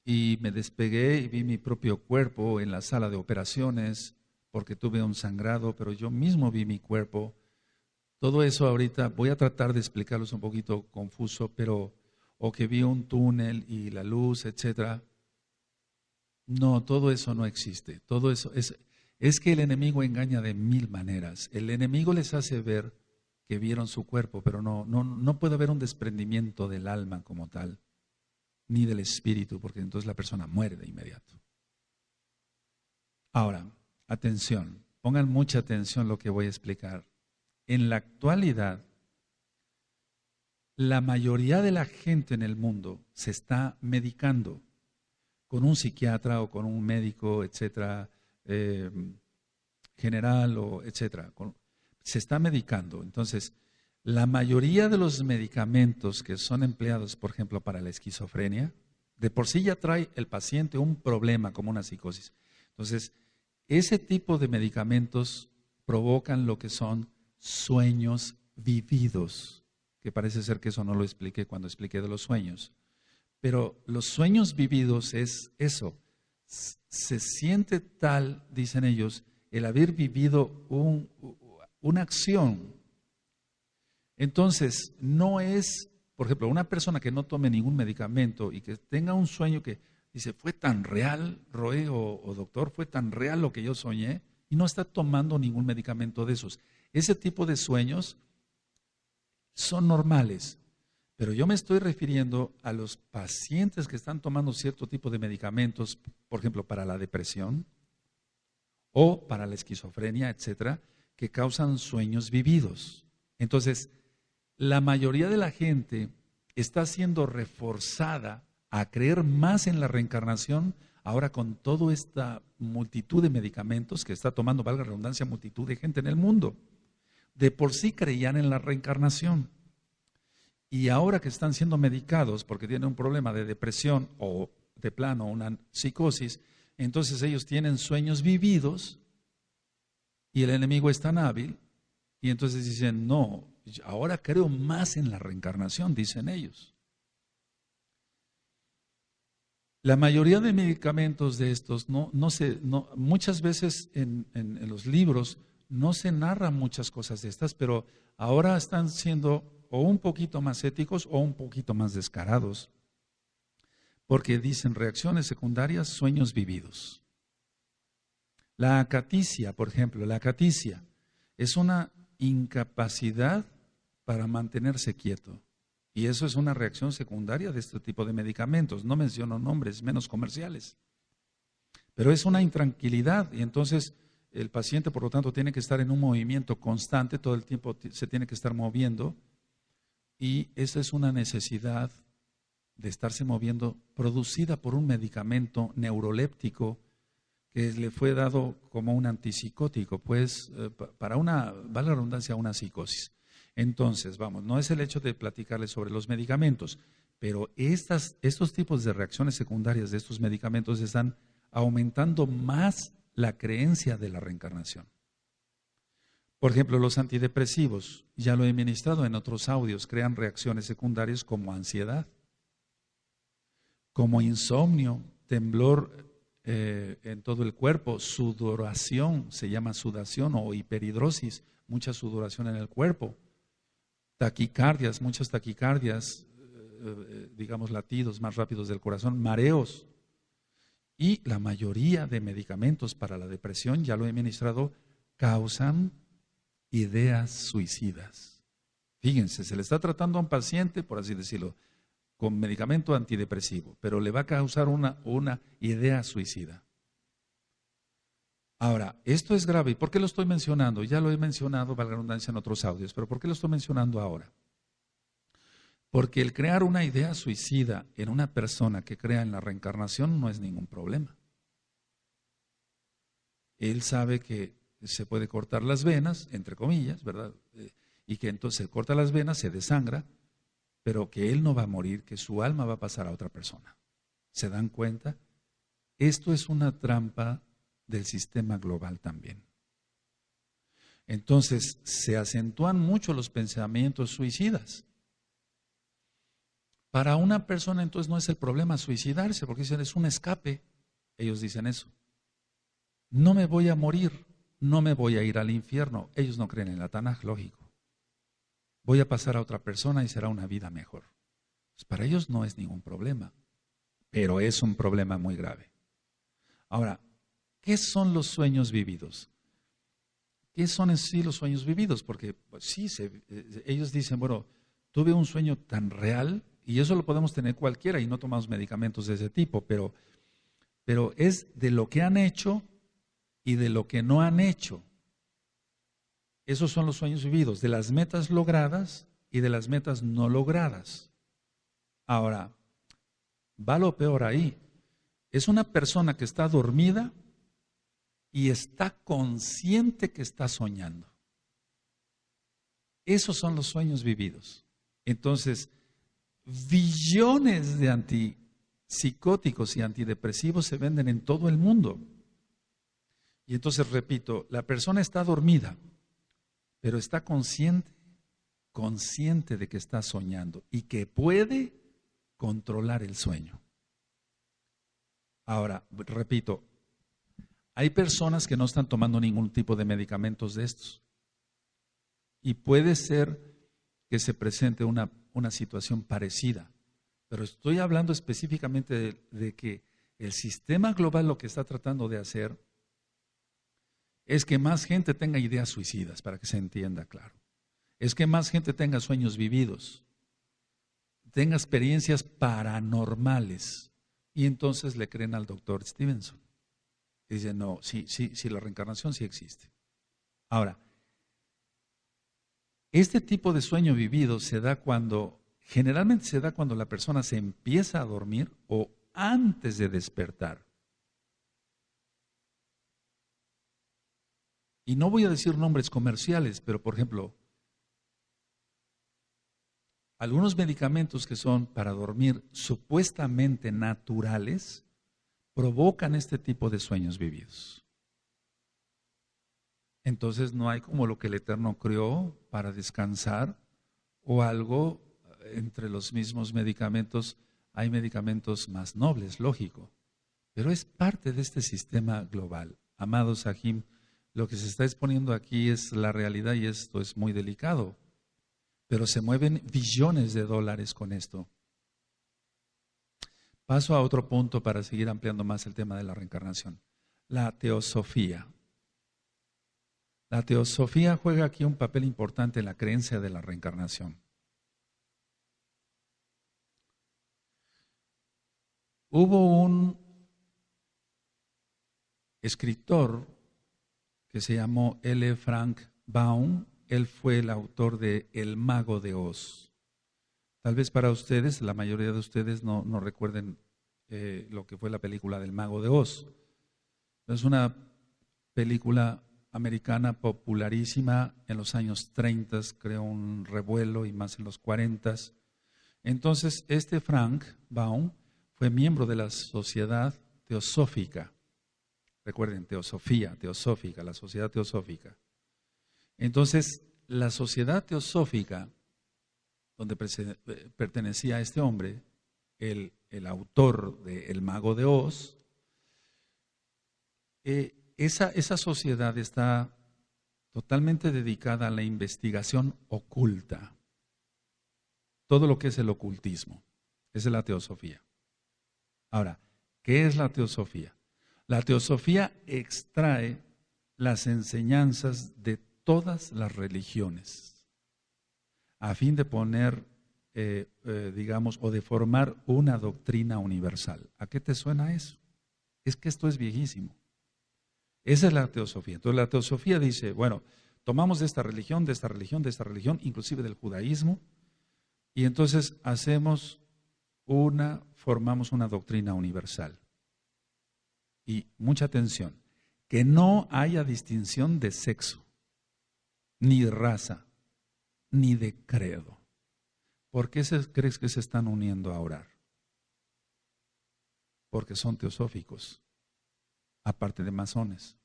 y me despegué y vi mi propio cuerpo en la sala de operaciones porque tuve un sangrado, pero yo mismo vi mi cuerpo. Todo eso ahorita voy a tratar de explicarlos un poquito confuso, pero o que vi un túnel y la luz, etcétera. No, todo eso no existe. Todo eso es que el enemigo engaña de mil maneras. El enemigo les hace ver que vieron su cuerpo, pero no puede haber un desprendimiento del alma como tal, ni del espíritu, porque entonces la persona muere de inmediato. Ahora, atención, pongan mucha atención a lo que voy a explicar. En la actualidad, la mayoría de la gente en el mundo se está medicando con un psiquiatra o con un médico, etcétera, general o etcétera. Se está medicando. Entonces, la mayoría de los medicamentos que son empleados, por ejemplo, para la esquizofrenia, de por sí ya trae el paciente un problema como una psicosis. Entonces, ese tipo de medicamentos provocan lo que son sueños vividos, que parece ser que eso no lo expliqué cuando expliqué de los sueños. Pero los sueños vividos es eso. Se siente tal, dicen ellos, el haber vivido una acción. Entonces, no es, por ejemplo, una persona que no tome ningún medicamento y que tenga un sueño que dice, fue tan real, Roe o doctor, fue tan real lo que yo soñé, y no está tomando ningún medicamento de esos. Ese tipo de sueños son normales. Pero yo me estoy refiriendo a los pacientes que están tomando cierto tipo de medicamentos, por ejemplo, para la depresión o para la esquizofrenia, etcétera, que causan sueños vividos. Entonces, la mayoría de la gente está siendo reforzada a creer más en la reencarnación ahora con toda esta multitud de medicamentos que está tomando, valga la redundancia, multitud de gente en el mundo. De por sí creían en la reencarnación. Y ahora que están siendo medicados porque tienen un problema de depresión o de plano una psicosis, entonces ellos tienen sueños vividos y el enemigo es tan hábil y entonces dicen, no, ahora creo más en la reencarnación, dicen ellos. La mayoría de medicamentos de estos, muchas veces en los libros no se narran muchas cosas de estas, pero ahora están siendo o un poquito más éticos o un poquito más descarados, porque dicen reacciones secundarias, sueños vividos. La acaticia, por ejemplo, la acaticia es una incapacidad para mantenerse quieto. Y eso es una reacción secundaria de este tipo de medicamentos. No menciono nombres menos comerciales. Pero es una intranquilidad y entonces el paciente, por lo tanto, tiene que estar en un movimiento constante, todo el tiempo se tiene que estar moviendo. Y esa es una necesidad de estarse moviendo producida por un medicamento neuroléptico que le fue dado como un antipsicótico, pues para valga la redundancia, una psicosis. Entonces, vamos, no es el hecho de platicarles sobre los medicamentos, pero estos tipos de reacciones secundarias de estos medicamentos están aumentando más la creencia de la reencarnación. Por ejemplo, los antidepresivos, ya lo he ministrado en otros audios, crean reacciones secundarias como ansiedad, como insomnio, temblor en todo el cuerpo, sudoración, se llama sudación o hiperhidrosis, mucha sudoración en el cuerpo, taquicardias, muchas taquicardias, digamos latidos más rápidos del corazón, mareos. Y la mayoría de medicamentos para la depresión, ya lo he ministrado, causan ideas suicidas. Fíjense, se le está tratando a un paciente, por así decirlo, con medicamento antidepresivo, pero le va a causar una idea suicida. Ahora, esto es grave. ¿Y por qué lo estoy mencionando? Ya lo he mencionado, valga la redundancia, en otros audios, pero ¿por qué lo estoy mencionando ahora? Porque el crear una idea suicida en una persona que crea en la reencarnación no es ningún problema. Él sabe que se puede cortar las venas, entre comillas, ¿verdad? Y que entonces se corta las venas, se desangra, pero que él no va a morir, que su alma va a pasar a otra persona. ¿Se dan cuenta? Esto es una trampa del sistema global también. Entonces, se acentúan mucho los pensamientos suicidas. Para una persona entonces no es el problema suicidarse, porque dicen es un escape. Ellos dicen eso. No me voy a morir, no me voy a ir al infierno. Ellos no creen en la Tanaj, lógico. Voy a pasar a otra persona y será una vida mejor. Pues para ellos no es ningún problema, pero es un problema muy grave. Ahora, ¿qué son los sueños vividos? ¿Qué son en sí los sueños vividos? Porque pues, sí, ellos dicen, bueno, tuve un sueño tan real, y eso lo podemos tener cualquiera y no tomamos medicamentos de ese tipo, pero es de lo que han hecho y de lo que no han hecho. Esos son los sueños vividos, de las metas logradas y de las metas no logradas. Ahora, va lo peor ahí. Es una persona que está dormida y está consciente que está soñando. Esos son los sueños vividos. Entonces, billones de antipsicóticos y antidepresivos se venden en todo el mundo. Y entonces, repito, la persona está dormida, pero está consciente de que está soñando y que puede controlar el sueño. Ahora, repito, hay personas que no están tomando ningún tipo de medicamentos de estos. Y puede ser que se presente una situación parecida. Pero estoy hablando específicamente de que el sistema global lo que está tratando de hacer es que más gente tenga ideas suicidas, para que se entienda claro. Es que más gente tenga sueños vividos, tenga experiencias paranormales. Y entonces le creen al doctor Stevenson. Y dicen, no, sí, la reencarnación sí existe. Ahora, este tipo de sueño vivido generalmente se da cuando la persona se empieza a dormir o antes de despertar. Y no voy a decir nombres comerciales, pero por ejemplo, algunos medicamentos que son para dormir supuestamente naturales provocan este tipo de sueños vividos. Entonces no hay como lo que el Eterno creó para descansar o algo entre los mismos medicamentos. Hay medicamentos más nobles, lógico, pero es parte de este sistema global. Amados Sahim, lo que se está exponiendo aquí es la realidad y esto es muy delicado, pero se mueven billones de dólares con esto. Paso a otro punto para seguir ampliando más el tema de la reencarnación. La teosofía. La teosofía juega aquí un papel importante en la creencia de la reencarnación. Hubo un escritor que se llamó L. Frank Baum. Él fue el autor de El Mago de Oz. Tal vez para ustedes, la mayoría de ustedes no recuerden lo que fue la película del Mago de Oz. Es una película americana popularísima en los años 30, creó un revuelo y más en los 40. Entonces, este Frank Baum fue miembro de la Sociedad Teosófica. Recuerden, teosófica, la Sociedad Teosófica. Entonces, la Sociedad Teosófica, donde pertenecía a este hombre, el autor de El Mago de Oz, esa sociedad está totalmente dedicada a la investigación oculta. Todo lo que es el ocultismo, esa es la teosofía. Ahora, ¿qué es la teosofía? La teosofía extrae las enseñanzas de todas las religiones a fin de poner, digamos, o de formar una doctrina universal. ¿A qué te suena eso? Es que esto es viejísimo. Esa es la teosofía. Entonces la teosofía dice, bueno, tomamos de esta religión, inclusive del judaísmo, Y entonces formamos una doctrina universal. Y mucha atención, que no haya distinción de sexo, ni de raza, ni de credo. ¿Por qué crees que se están uniendo a orar? Porque son teosóficos, aparte de masones.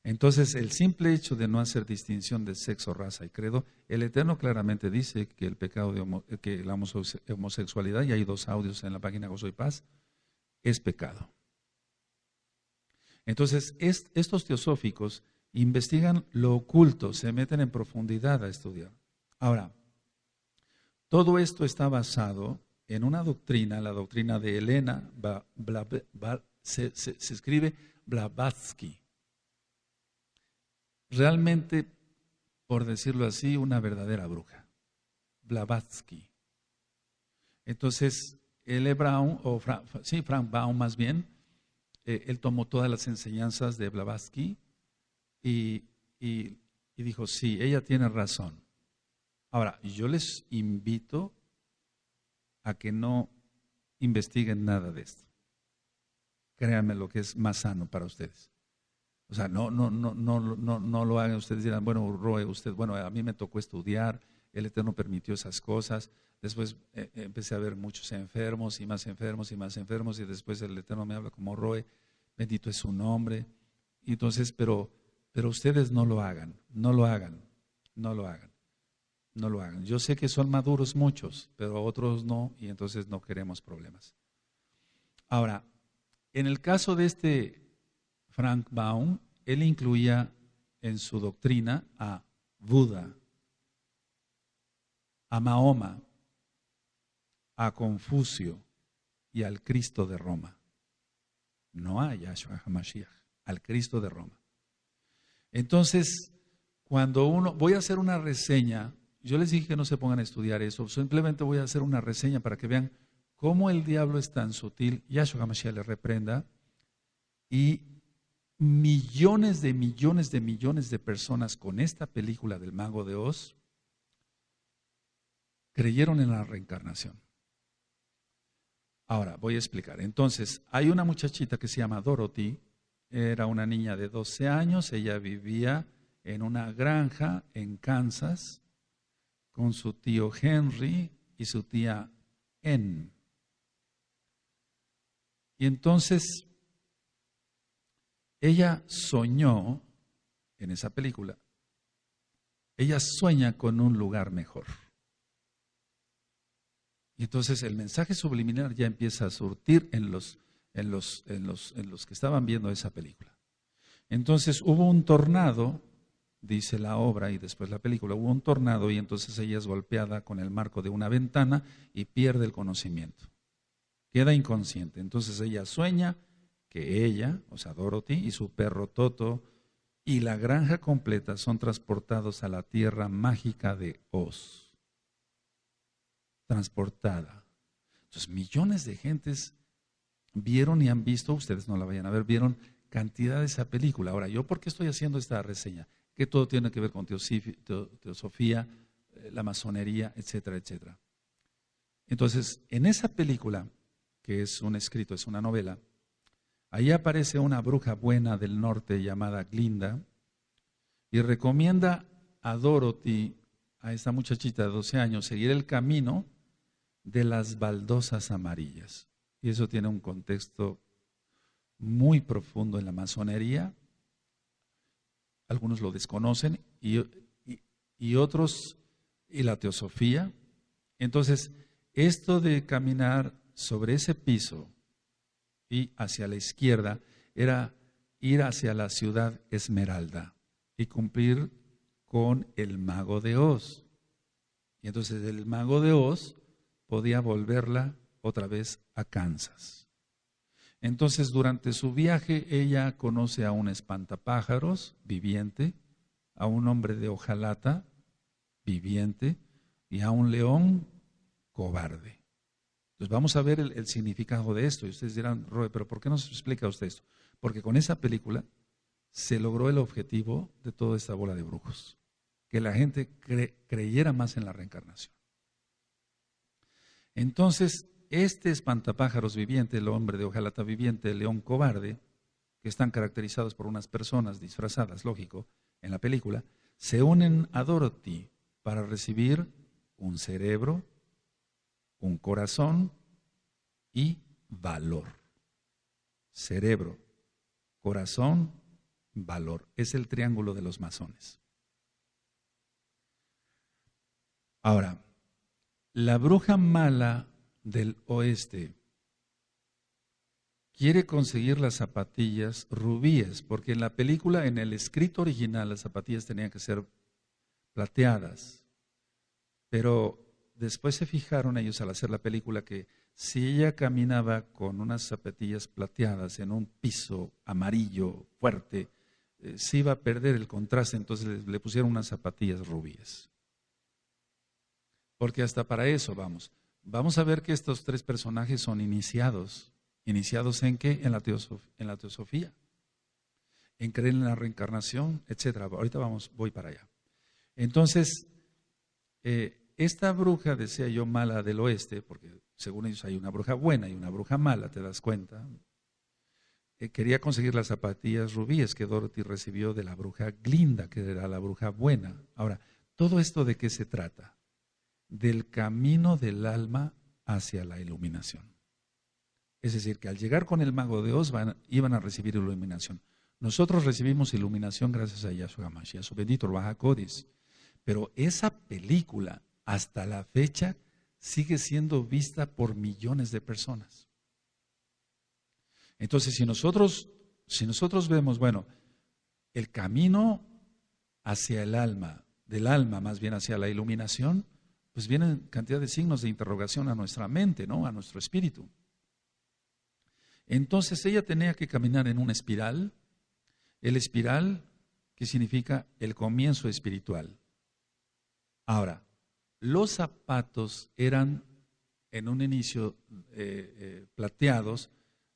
Entonces, el simple hecho de no hacer distinción de sexo, raza y credo, el Eterno claramente dice que el pecado que la homosexualidad, y hay 2 audios en la página Gozo y Paz, es pecado. Entonces, estos teosóficos investigan lo oculto, se meten en profundidad a estudiar. Ahora, todo esto está basado en una doctrina, la doctrina de Elena, se escribe Blavatsky. Realmente, por decirlo así, una verdadera bruja. Blavatsky. Entonces, Frank Baum más bien, él tomó todas las enseñanzas de Blavatsky y dijo, sí, ella tiene razón. Ahora, yo les invito a que no investiguen nada de esto. Créanme lo que es más sano para ustedes. O sea, no lo hagan. Ustedes dirán, bueno, Roe, a mí me tocó estudiar, el Eterno permitió esas cosas. Después empecé a ver muchos enfermos y más enfermos y más enfermos, y después el Eterno me habla como Roe, bendito es su nombre. Y entonces, pero ustedes no lo hagan. Yo sé que son maduros muchos, pero otros no, y entonces no queremos problemas. Ahora, en el caso de este Frank Baum, él incluía en su doctrina a Buda, a Mahoma, a Confucio y al Cristo de Roma. No a Yahshua HaMashiach, al Cristo de Roma. Entonces, voy a hacer una reseña, yo les dije que no se pongan a estudiar eso, simplemente voy a hacer una reseña para que vean cómo el diablo es tan sutil. Yahshua HaMashiach le reprenda, y millones de personas con esta película del Mago de Oz creyeron en la reencarnación. Ahora, voy a explicar. Entonces, hay una muchachita que se llama Dorothy, era una niña de 12 años, ella vivía en una granja en Kansas con su tío Henry y su tía Ann. Y entonces, ella soñó, en esa película, ella sueña con un lugar mejor. Y entonces el mensaje subliminal ya empieza a surtir en los que estaban viendo esa película. Entonces hubo un tornado, dice la obra y después la película, hubo un tornado y entonces ella es golpeada con el marco de una ventana y pierde el conocimiento. Queda inconsciente. Entonces ella sueña que ella, o sea, Dorothy, y su perro Toto, y la granja completa son transportados a la tierra mágica de Oz. Transportada. Entonces, millones de gentes vieron y han visto, ustedes no la vayan a ver, vieron cantidad de esa película. Ahora, ¿yo por qué estoy haciendo esta reseña? Que todo tiene que ver con teosofía, la masonería, etcétera, etcétera. Entonces, en esa película, que es un escrito, es una novela, ahí aparece una bruja buena del norte llamada Glinda y recomienda a Dorothy, a esta muchachita de 12 años, seguir el camino de las baldosas amarillas. Y eso tiene un contexto muy profundo en la masonería. Algunos lo desconocen y otros, y la teosofía. Entonces, esto de caminar sobre ese piso y hacia la izquierda era ir hacia la ciudad Esmeralda y cumplir con el Mago de Oz. Y entonces el Mago de Oz podía volverla otra vez a Kansas. Entonces, durante su viaje, ella conoce a un espantapájaros viviente, a un hombre de hojalata viviente y a un león cobarde. Entonces, vamos a ver el significado de esto. Y ustedes dirán, Roe, ¿pero por qué no se explica usted esto? Porque con esa película se logró el objetivo de toda esta bola de brujos, que la gente creyera más en la reencarnación. Entonces, este espantapájaros viviente, el hombre de hojalata viviente, el león cobarde, que están caracterizados por unas personas disfrazadas, lógico, en la película, se unen a Dorothy para recibir un cerebro, un corazón y valor. Cerebro, corazón, valor. Es el triángulo de los masones. Ahora, la bruja mala del oeste quiere conseguir las zapatillas rubíes, porque en la película, en el escrito original, las zapatillas tenían que ser plateadas. Pero después se fijaron ellos al hacer la película que si ella caminaba con unas zapatillas plateadas en un piso amarillo fuerte, se iba a perder el contraste, entonces le pusieron unas zapatillas rubíes. Porque hasta para eso vamos. Vamos a ver que estos tres personajes son iniciados. ¿Iniciados en qué? En la teosofía. En creer en la reencarnación, etcétera. Ahorita voy para allá. Entonces, esta bruja, decía yo, mala del oeste, porque según ellos hay una bruja buena y una bruja mala, ¿te das cuenta? Quería conseguir las zapatillas rubíes que Dorothy recibió de la bruja Glinda, que era la bruja buena. Ahora, ¿todo esto de qué se trata? Del camino del alma hacia la iluminación. Es decir, que al llegar con el mago de Oz iban a recibir iluminación. Nosotros recibimos iluminación gracias a Yahshua HaMashiach, a su bendito Ruach HaKodesh. Pero esa película, hasta la fecha, sigue siendo vista por millones de personas. Entonces, si nosotros vemos, bueno, el camino hacia el alma, del alma más bien hacia la iluminación, pues vienen cantidad de signos de interrogación a nuestra mente, ¿no? A nuestro espíritu. Entonces ella tenía que caminar en una espiral, el espiral que significa el comienzo espiritual. Ahora, los zapatos eran en un inicio plateados,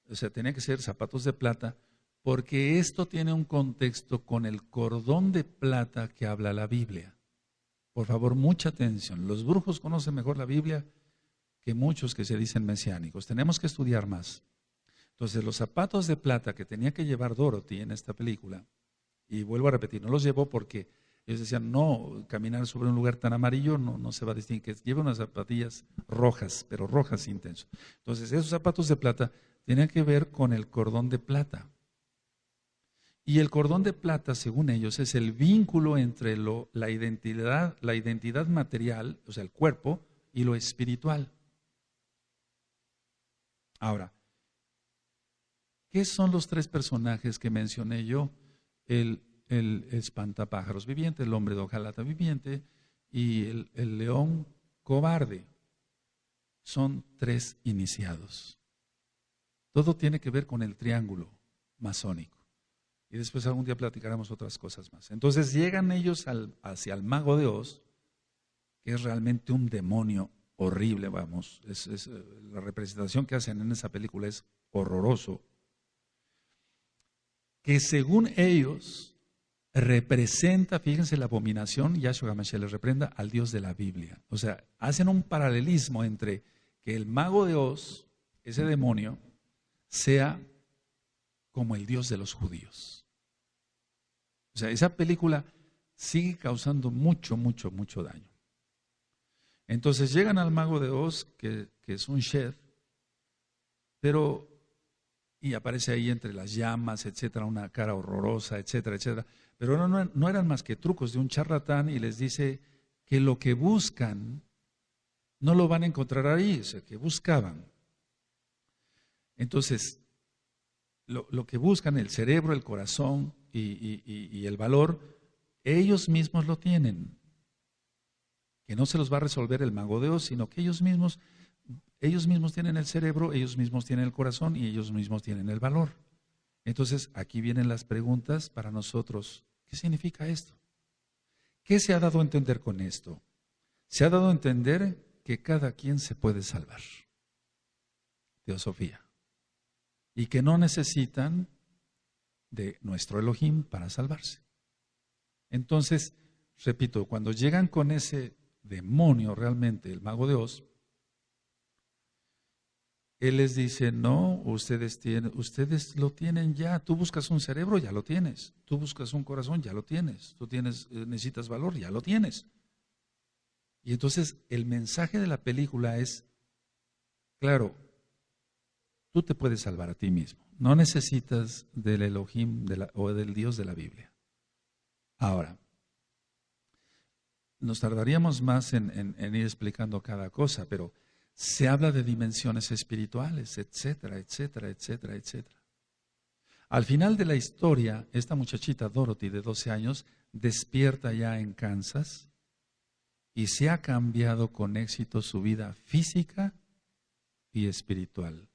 o sea, tenían que ser zapatos de plata, porque esto tiene un contexto con el cordón de plata que habla la Biblia. Por favor, mucha atención. Los brujos conocen mejor la Biblia que muchos que se dicen mesiánicos. Tenemos que estudiar más. Entonces, los zapatos de plata que tenía que llevar Dorothy en esta película, y vuelvo a repetir, no los llevó porque ellos decían, no, caminar sobre un lugar tan amarillo no se va a distinguir, que lleva unas zapatillas rojas, pero rojas intenso. Entonces, esos zapatos de plata tenían que ver con el cordón de plata. Y el cordón de plata, según ellos, es el vínculo entre la identidad material, o sea, el cuerpo, y lo espiritual. Ahora, ¿qué son los tres personajes que mencioné yo? El espantapájaros viviente, el hombre de hojalata viviente y el león cobarde. Son tres iniciados. Todo tiene que ver con el triángulo masónico. Y después algún día platicaremos otras cosas más. Entonces llegan ellos hacia el mago de Oz, que es realmente un demonio horrible, vamos. La representación que hacen en esa película es horroroso. Que según ellos representa, fíjense la abominación, Yahshua HaMashiach les reprenda, al Dios de la Biblia. O sea, hacen un paralelismo entre que el mago de Oz, ese demonio, sea como el Dios de los judíos. O sea, esa película sigue causando mucho daño. Entonces llegan al mago de Oz, que es un chef, y aparece ahí entre las llamas, etcétera, una cara horrorosa, etcétera, etcétera. Pero no eran más que trucos de un charlatán y les dice que lo que buscan no lo van a encontrar ahí, o sea, que buscaban. Entonces, lo que buscan, el cerebro, el corazón y el valor, ellos mismos lo tienen. Que no se los va a resolver el mago de Oz, sino que ellos mismos tienen el cerebro, ellos mismos tienen el corazón y ellos mismos tienen el valor. Entonces, aquí vienen las preguntas para nosotros. ¿Qué significa esto? ¿Qué se ha dado a entender con esto? Se ha dado a entender que cada quien se puede salvar. Teosofía. Y que no necesitan de nuestro Elohim para salvarse. Entonces, repito, cuando llegan con ese demonio realmente, el mago de Oz, Él les dice, no, ustedes lo tienen ya. Tú buscas un cerebro, ya lo tienes. Tú buscas un corazón, ya lo tienes. Tú necesitas valor, ya lo tienes. Y entonces el mensaje de la película es, claro, tú te puedes salvar a ti mismo. No necesitas del Elohim o del Dios de la Biblia. Ahora, nos tardaríamos más en ir explicando cada cosa, pero se habla de dimensiones espirituales, etcétera, etcétera, etcétera, etcétera. Al final de la historia, esta muchachita Dorothy de 12 años despierta ya en Kansas y se ha cambiado con éxito su vida física y espiritual,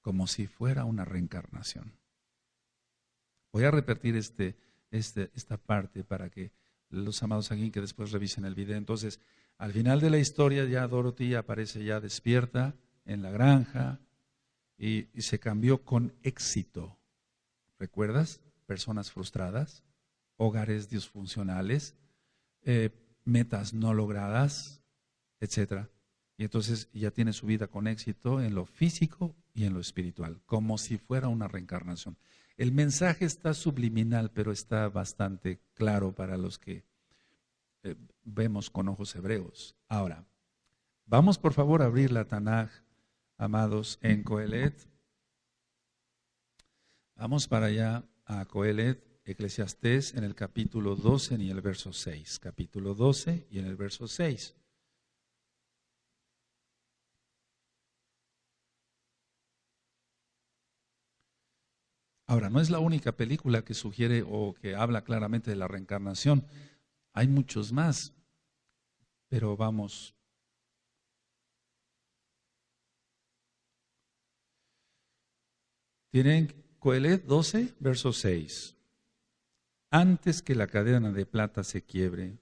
como si fuera una reencarnación. Voy a repetir esta parte para que los amados aquí que después revisen el video. Entonces, al final de la historia ya Dorothy aparece ya despierta en la granja y se cambió con éxito. ¿Recuerdas? Personas frustradas, hogares disfuncionales, metas no logradas, etcétera. Y entonces ya tiene su vida con éxito en lo físico y en lo espiritual, como si fuera una reencarnación. El mensaje está subliminal, pero está bastante claro para los que vemos con ojos hebreos. Ahora, vamos por favor a abrir la Tanaj, amados, en Coelet. Vamos para allá a Coelet, Eclesiastés, en el capítulo 12 y el verso 6. Capítulo 12 y en el verso 6. Ahora, no es la única película que sugiere o que habla claramente de la reencarnación. Hay muchos más, pero vamos. Tienen Coelet 12, verso 6. Antes que la cadena de plata se quiebre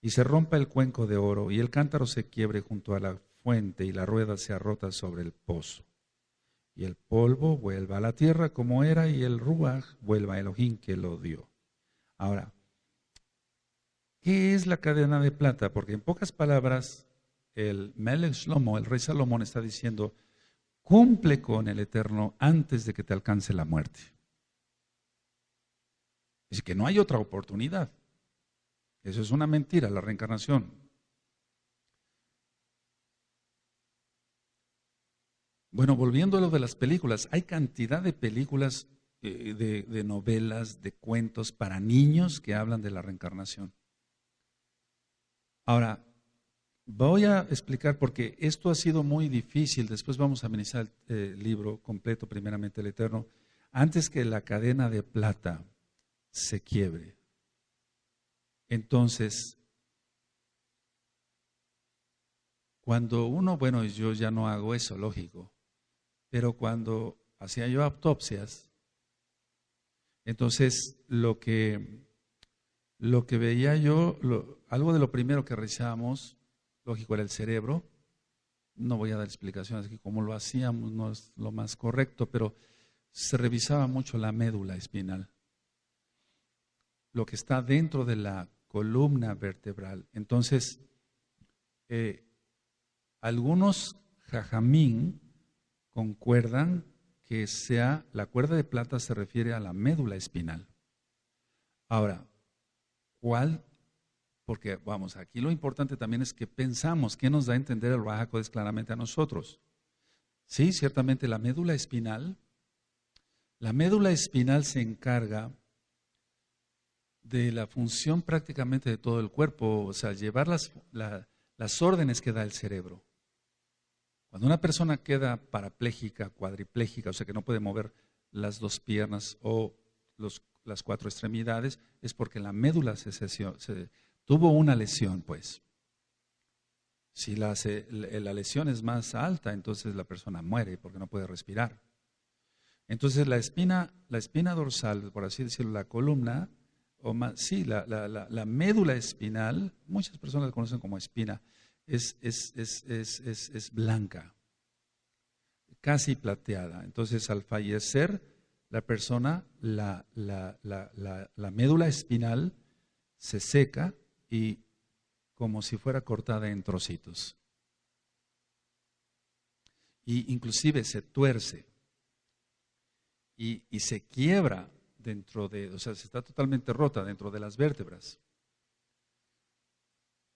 y se rompa el cuenco de oro y el cántaro se quiebre junto a la fuente y la rueda sea rota sobre el pozo y el polvo vuelva a la tierra como era y el ruaj vuelva a Elohim que lo dio. Ahora, ¿qué es la cadena de plata? Porque en pocas palabras el Melech Shlomo, el rey Salomón, está diciendo, cumple con el Eterno antes de que te alcance la muerte. Es que no hay otra oportunidad. Eso es una mentira, la reencarnación. Bueno, volviendo a lo de las películas, hay cantidad de películas, de novelas, de cuentos para niños que hablan de la reencarnación. Ahora, voy a explicar porque esto ha sido muy difícil. Después vamos a analizar el libro completo, primeramente el Eterno, antes que la cadena de plata se quiebre. Entonces, cuando uno, bueno, yo ya no hago eso, lógico, pero cuando hacía yo autopsias, entonces lo que veía yo, algo de lo primero que revisábamos, lógico, era el cerebro. No voy a dar explicaciones aquí cómo lo hacíamos, no es lo más correcto, pero se revisaba mucho la médula espinal, lo que está dentro de la columna vertebral. Entonces, algunos jajamín concuerdan que la cuerda de plata se refiere a la médula espinal. Ahora, ¿cuál? Porque vamos, aquí lo importante también es que pensamos, ¿qué nos da a entender el Ruach HaKodesh claramente a nosotros? Sí, ciertamente la médula espinal se encarga de la función prácticamente de todo el cuerpo, o sea, llevar las órdenes que da el cerebro. Cuando una persona queda parapléjica, cuadripléjica, o sea que no puede mover las dos piernas o las cuatro extremidades, es porque la médula tuvo una lesión, pues. Si la lesión es más alta, entonces la persona muere porque no puede respirar. Entonces la espina dorsal, por así decirlo, la columna, la médula espinal, muchas personas la conocen como espina, es blanca, casi plateada. Entonces al fallecer la persona, la médula espinal se seca y como si fuera cortada en trocitos. y inclusive se tuerce y se quiebra o sea, se está totalmente rota dentro de las vértebras.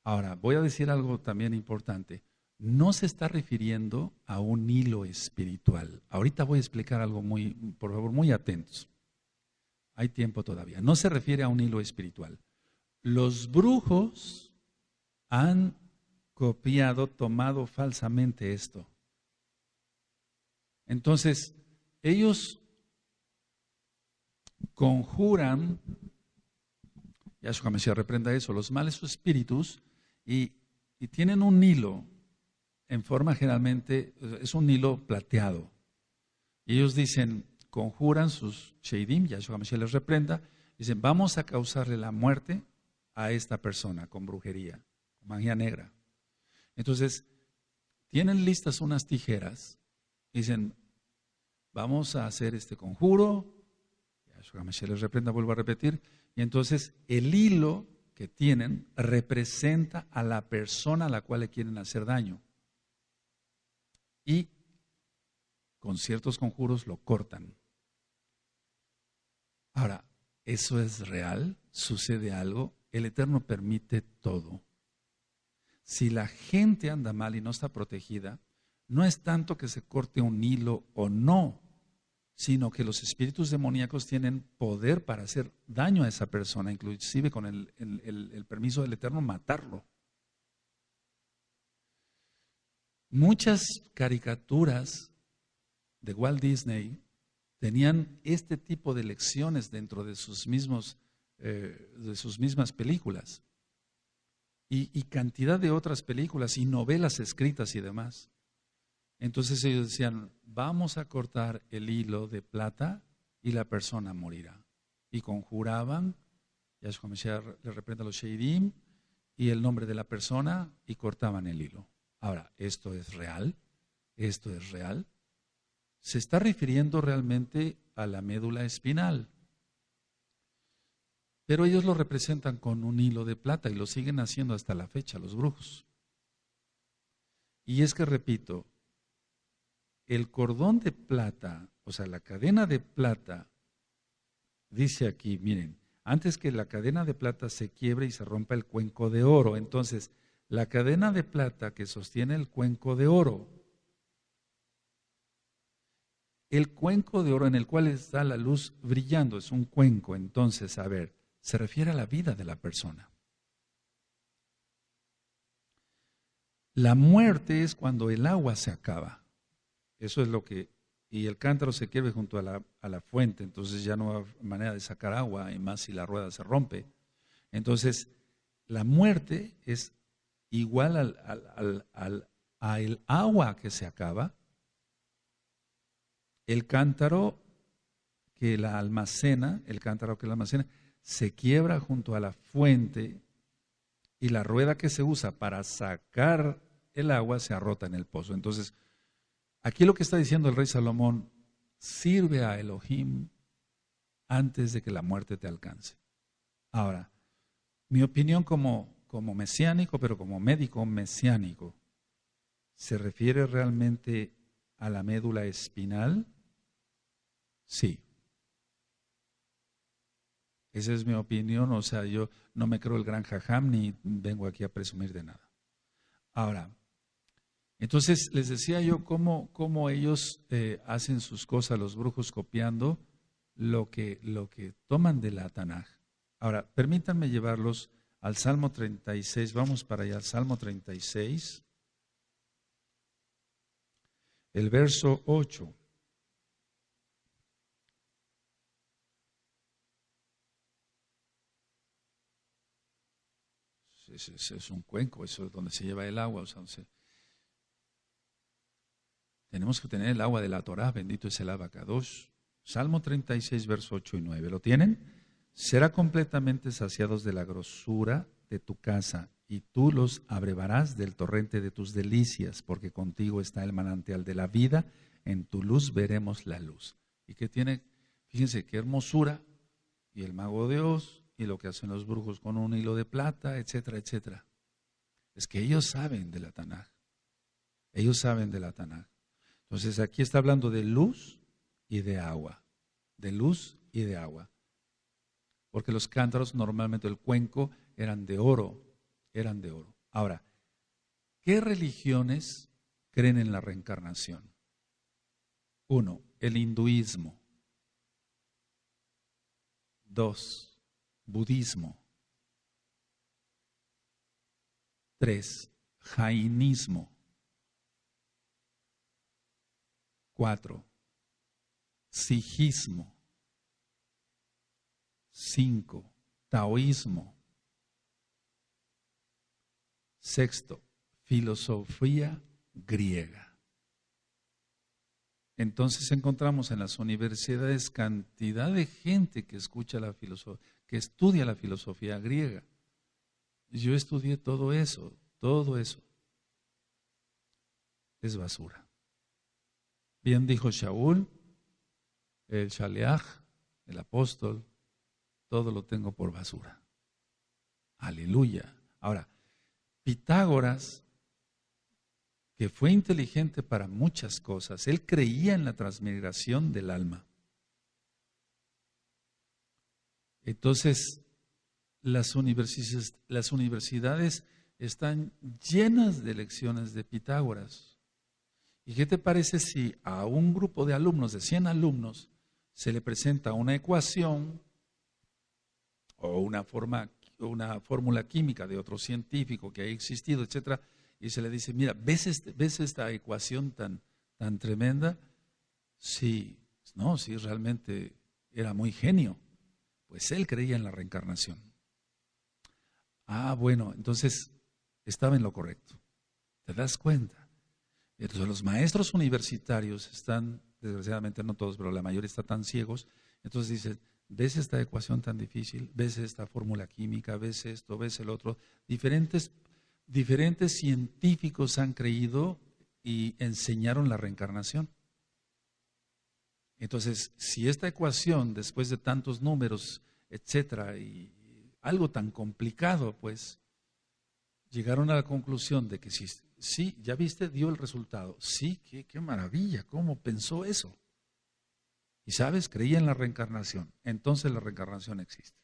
Ahora, voy a decir algo también importante. No se está refiriendo a un hilo espiritual. Ahorita voy a explicar algo por favor, muy atentos. Hay tiempo todavía. No se refiere a un hilo espiritual. Los brujos han copiado, tomado falsamente esto. Entonces, ellos conjuran, Yahshua Mesías reprenda eso, los males espíritus y tienen un hilo en forma generalmente, es un hilo plateado. Y ellos dicen, conjuran sus sheidim, Yahshua Mesías les reprenda, dicen, vamos a causarle la muerte a esta persona con brujería, con magia negra. Entonces, tienen listas unas tijeras, dicen, vamos a hacer este conjuro, Yahshua Mesías les reprenda, vuelvo a repetir, y entonces el hilo que tienen representa a la persona a la cual le quieren hacer daño. Y con ciertos conjuros lo cortan. Ahora, ¿eso es real? ¿Sucede algo? El Eterno permite todo. Si la gente anda mal y no está protegida, no es tanto que se corte un hilo o no, sino que los espíritus demoníacos tienen poder para hacer daño a esa persona, inclusive con el permiso del Eterno matarlo. Muchas caricaturas de Walt Disney tenían este tipo de lecciones dentro de sus mismas películas y cantidad de otras películas y novelas escritas y demás. Entonces ellos decían, vamos a cortar el hilo de plata y la persona morirá. Y conjuraban, Yahshua Mesías le reprenda a los sheidim y el nombre de la persona y cortaban el hilo. Ahora, ¿esto es real? ¿Esto es real? Se está refiriendo realmente a la médula espinal. Pero ellos lo representan con un hilo de plata y lo siguen haciendo hasta la fecha, los brujos. Y es que, repito, el cordón de plata, o sea, la cadena de plata, dice aquí, miren, antes que la cadena de plata se quiebre y se rompa el cuenco de oro. Entonces, la cadena de plata que sostiene el cuenco de oro, el cuenco de oro en el cual está la luz brillando, es un cuenco. Entonces, a ver, se refiere a la vida de la persona. La muerte es cuando el agua se acaba. Eso es lo que, y el cántaro se quiebre junto a la fuente, entonces ya no hay manera de sacar agua, y más si la rueda se rompe. Entonces, la muerte es igual al agua que se acaba, el cántaro que la almacena, se quiebra junto a la fuente y la rueda que se usa para sacar el agua se arrota en el pozo. Entonces, aquí lo que está diciendo el rey Salomón, sirve a Elohim antes de que la muerte te alcance. Ahora, mi opinión como mesiánico, pero como médico mesiánico, ¿se refiere realmente a la médula espinal? Sí. Esa es mi opinión, o sea, yo no me creo el gran jajam ni vengo aquí a presumir de nada. Ahora, entonces les decía yo cómo ellos hacen sus cosas, los brujos, copiando lo que toman de la Tanaj. Ahora, permítanme llevarlos al Salmo 36, vamos para allá, al Salmo 36, el verso 8. Es un cuenco, eso es donde se lleva el agua. O sea, tenemos que tener el agua de la Torá, bendito es el Abacadosh. Salmo 36, verso 8 y 9. ¿Lo tienen? Será completamente saciados de la grosura de tu casa, y tú los abrevarás del torrente de tus delicias, porque contigo está el manantial de la vida, en tu luz veremos la luz. Y que tiene, fíjense qué hermosura, y el mago de Oz, y lo que hacen los brujos con un hilo de plata, etcétera, etcétera. Es que ellos saben de la Tanaj. Ellos saben de la Tanaj. Entonces aquí está hablando de luz y de agua, de luz y de agua. Porque los cántaros, normalmente el cuenco, eran de oro, eran de oro. Ahora, ¿qué religiones creen en la reencarnación? 1, el hinduismo. 2, budismo. 3, jainismo. 4, sijismo. 5, taoísmo. 6, filosofía griega. Entonces encontramos en las universidades cantidad de gente que escucha la filosofía, que estudia la filosofía griega. Yo estudié todo eso. Es basura. Bien dijo Shaul, el Shaleach, el apóstol, todo lo tengo por basura. Aleluya. Ahora, Pitágoras, que fue inteligente para muchas cosas, él creía en la transmigración del alma. Entonces, las universidades están llenas de lecciones de Pitágoras. ¿Y qué te parece si a un grupo de alumnos, de 100 alumnos, se le presenta una ecuación o una fórmula química de otro científico que ha existido, etcétera, y se le dice, mira, ¿ves esta ecuación tan tremenda? Sí, no, sí, realmente era muy genio. Pues él creía en la reencarnación. Ah, bueno, entonces estaba en lo correcto. ¿Te das cuenta? Entonces los maestros universitarios están, desgraciadamente no todos, pero la mayoría están tan ciegos. Entonces dicen, ¿ves esta ecuación tan difícil? ¿Ves esta fórmula química? ¿Ves esto? ¿Ves el otro? Diferentes científicos han creído y enseñaron la reencarnación. Entonces, si esta ecuación, después de tantos números, etcétera, y algo tan complicado, pues, llegaron a la conclusión de que sí, ya viste, dio el resultado. Sí, qué maravilla, ¿cómo pensó eso? Y sabes, creía en la reencarnación. Entonces la reencarnación existe.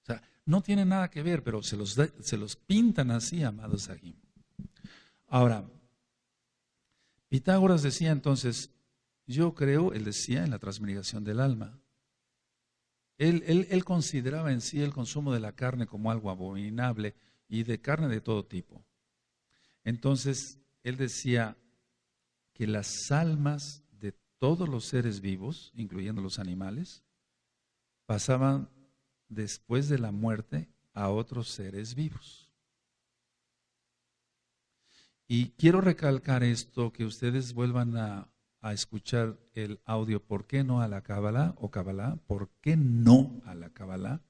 O sea, no tiene nada que ver, pero se los pintan así, amados Sahim. Ahora, Pitágoras decía entonces, él decía en la transmigración del alma. Él consideraba en sí el consumo de la carne como algo abominable y de carne de todo tipo. Entonces, él decía que las almas de todos los seres vivos, incluyendo los animales, pasaban después de la muerte a otros seres vivos. Y quiero recalcar esto, que ustedes vuelvan a escuchar el audio ¿Por qué no a la Kabbalah? O Kabbalah, ¿por qué no a la Kabbalah?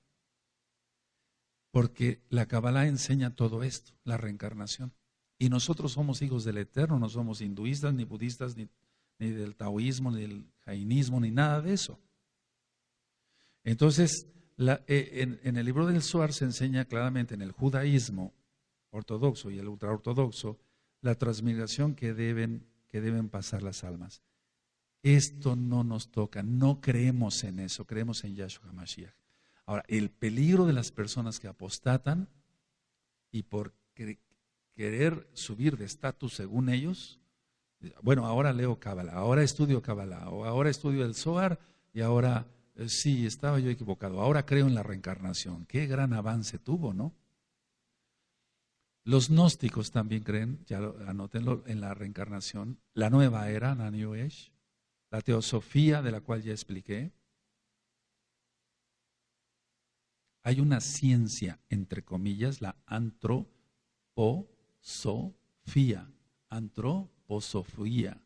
Porque la Kabbalah enseña todo esto, la reencarnación. Y nosotros somos hijos del Eterno, no somos hinduistas, ni budistas, ni del taoísmo, ni del jainismo, ni nada de eso. Entonces, en el libro del Zohar se enseña claramente en el judaísmo ortodoxo y el ultraortodoxo la transmigración que deben pasar las almas. Esto no nos toca, no creemos en eso, creemos en Yahshua HaMashiach. Ahora, el peligro de las personas que apostatan y por querer subir de estatus según ellos, bueno, ahora leo Kabbalah, ahora estudio Kabbalah, o ahora estudio el Zohar y ahora sí, estaba yo equivocado, ahora creo en la reencarnación. Qué gran avance tuvo, ¿no? Los gnósticos también creen, ya anótenlo, en la reencarnación, la nueva era, la New Age, la teosofía de la cual ya expliqué. Hay una ciencia, entre comillas, la antroposofía. Antroposofía.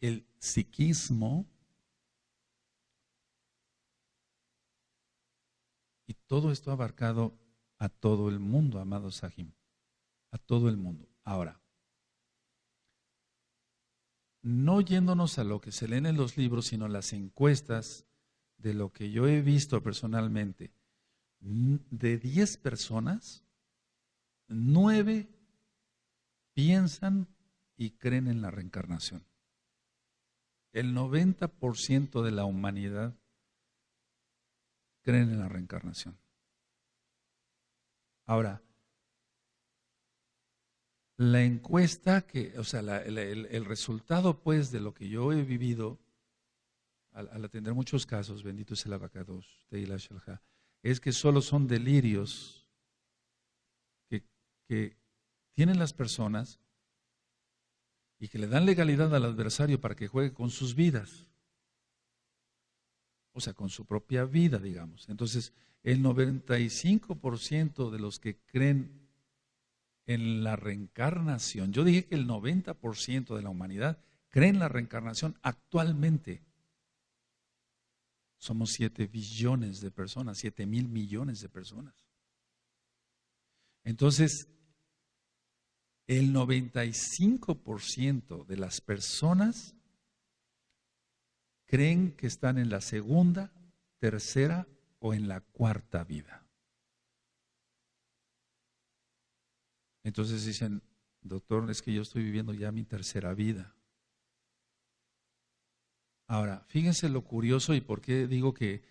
El psiquismo. Y todo esto ha abarcado a todo el mundo, amado Sahim. A todo el mundo. Ahora, no yéndonos a lo que se leen en los libros, sino las encuestas de lo que yo he visto personalmente, de 10 personas, 9 piensan y creen en la reencarnación. El 90% de la humanidad creen en la reencarnación. Ahora, la encuesta el resultado pues de lo que yo he vivido al atender muchos casos, bendito es el abacados, Teila Shalha, es que solo son delirios que tienen las personas y que le dan legalidad al adversario para que juegue con sus vidas, o sea, con su propia vida, digamos. Entonces, el 95% de los que creen en la reencarnación, yo dije que el 90% de la humanidad cree en la reencarnación actualmente. Somos 7 billones de personas, 7,000 millones de personas. Entonces, el 95% de las personas creen que están en la segunda, tercera o en la cuarta vida. Entonces dicen, doctor, es que yo estoy viviendo ya mi tercera vida. Ahora, fíjense lo curioso y por qué digo que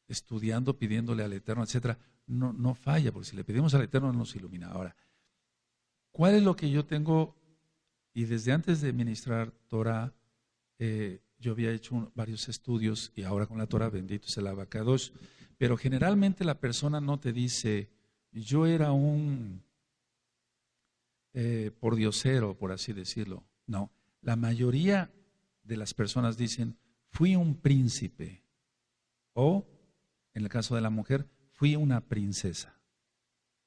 estudiando, pidiéndole al Eterno, etcétera, no falla, porque si le pedimos al Eterno nos ilumina. Ahora, ¿cuál es lo que yo tengo? Y desde antes de ministrar Torah, yo había hecho varios estudios y ahora con la Torah, bendito es el abacados, pero generalmente la persona no te dice, yo era un pordiosero, por así decirlo. No, la mayoría de las personas dicen, fui un príncipe, o en el caso de la mujer, fui una princesa.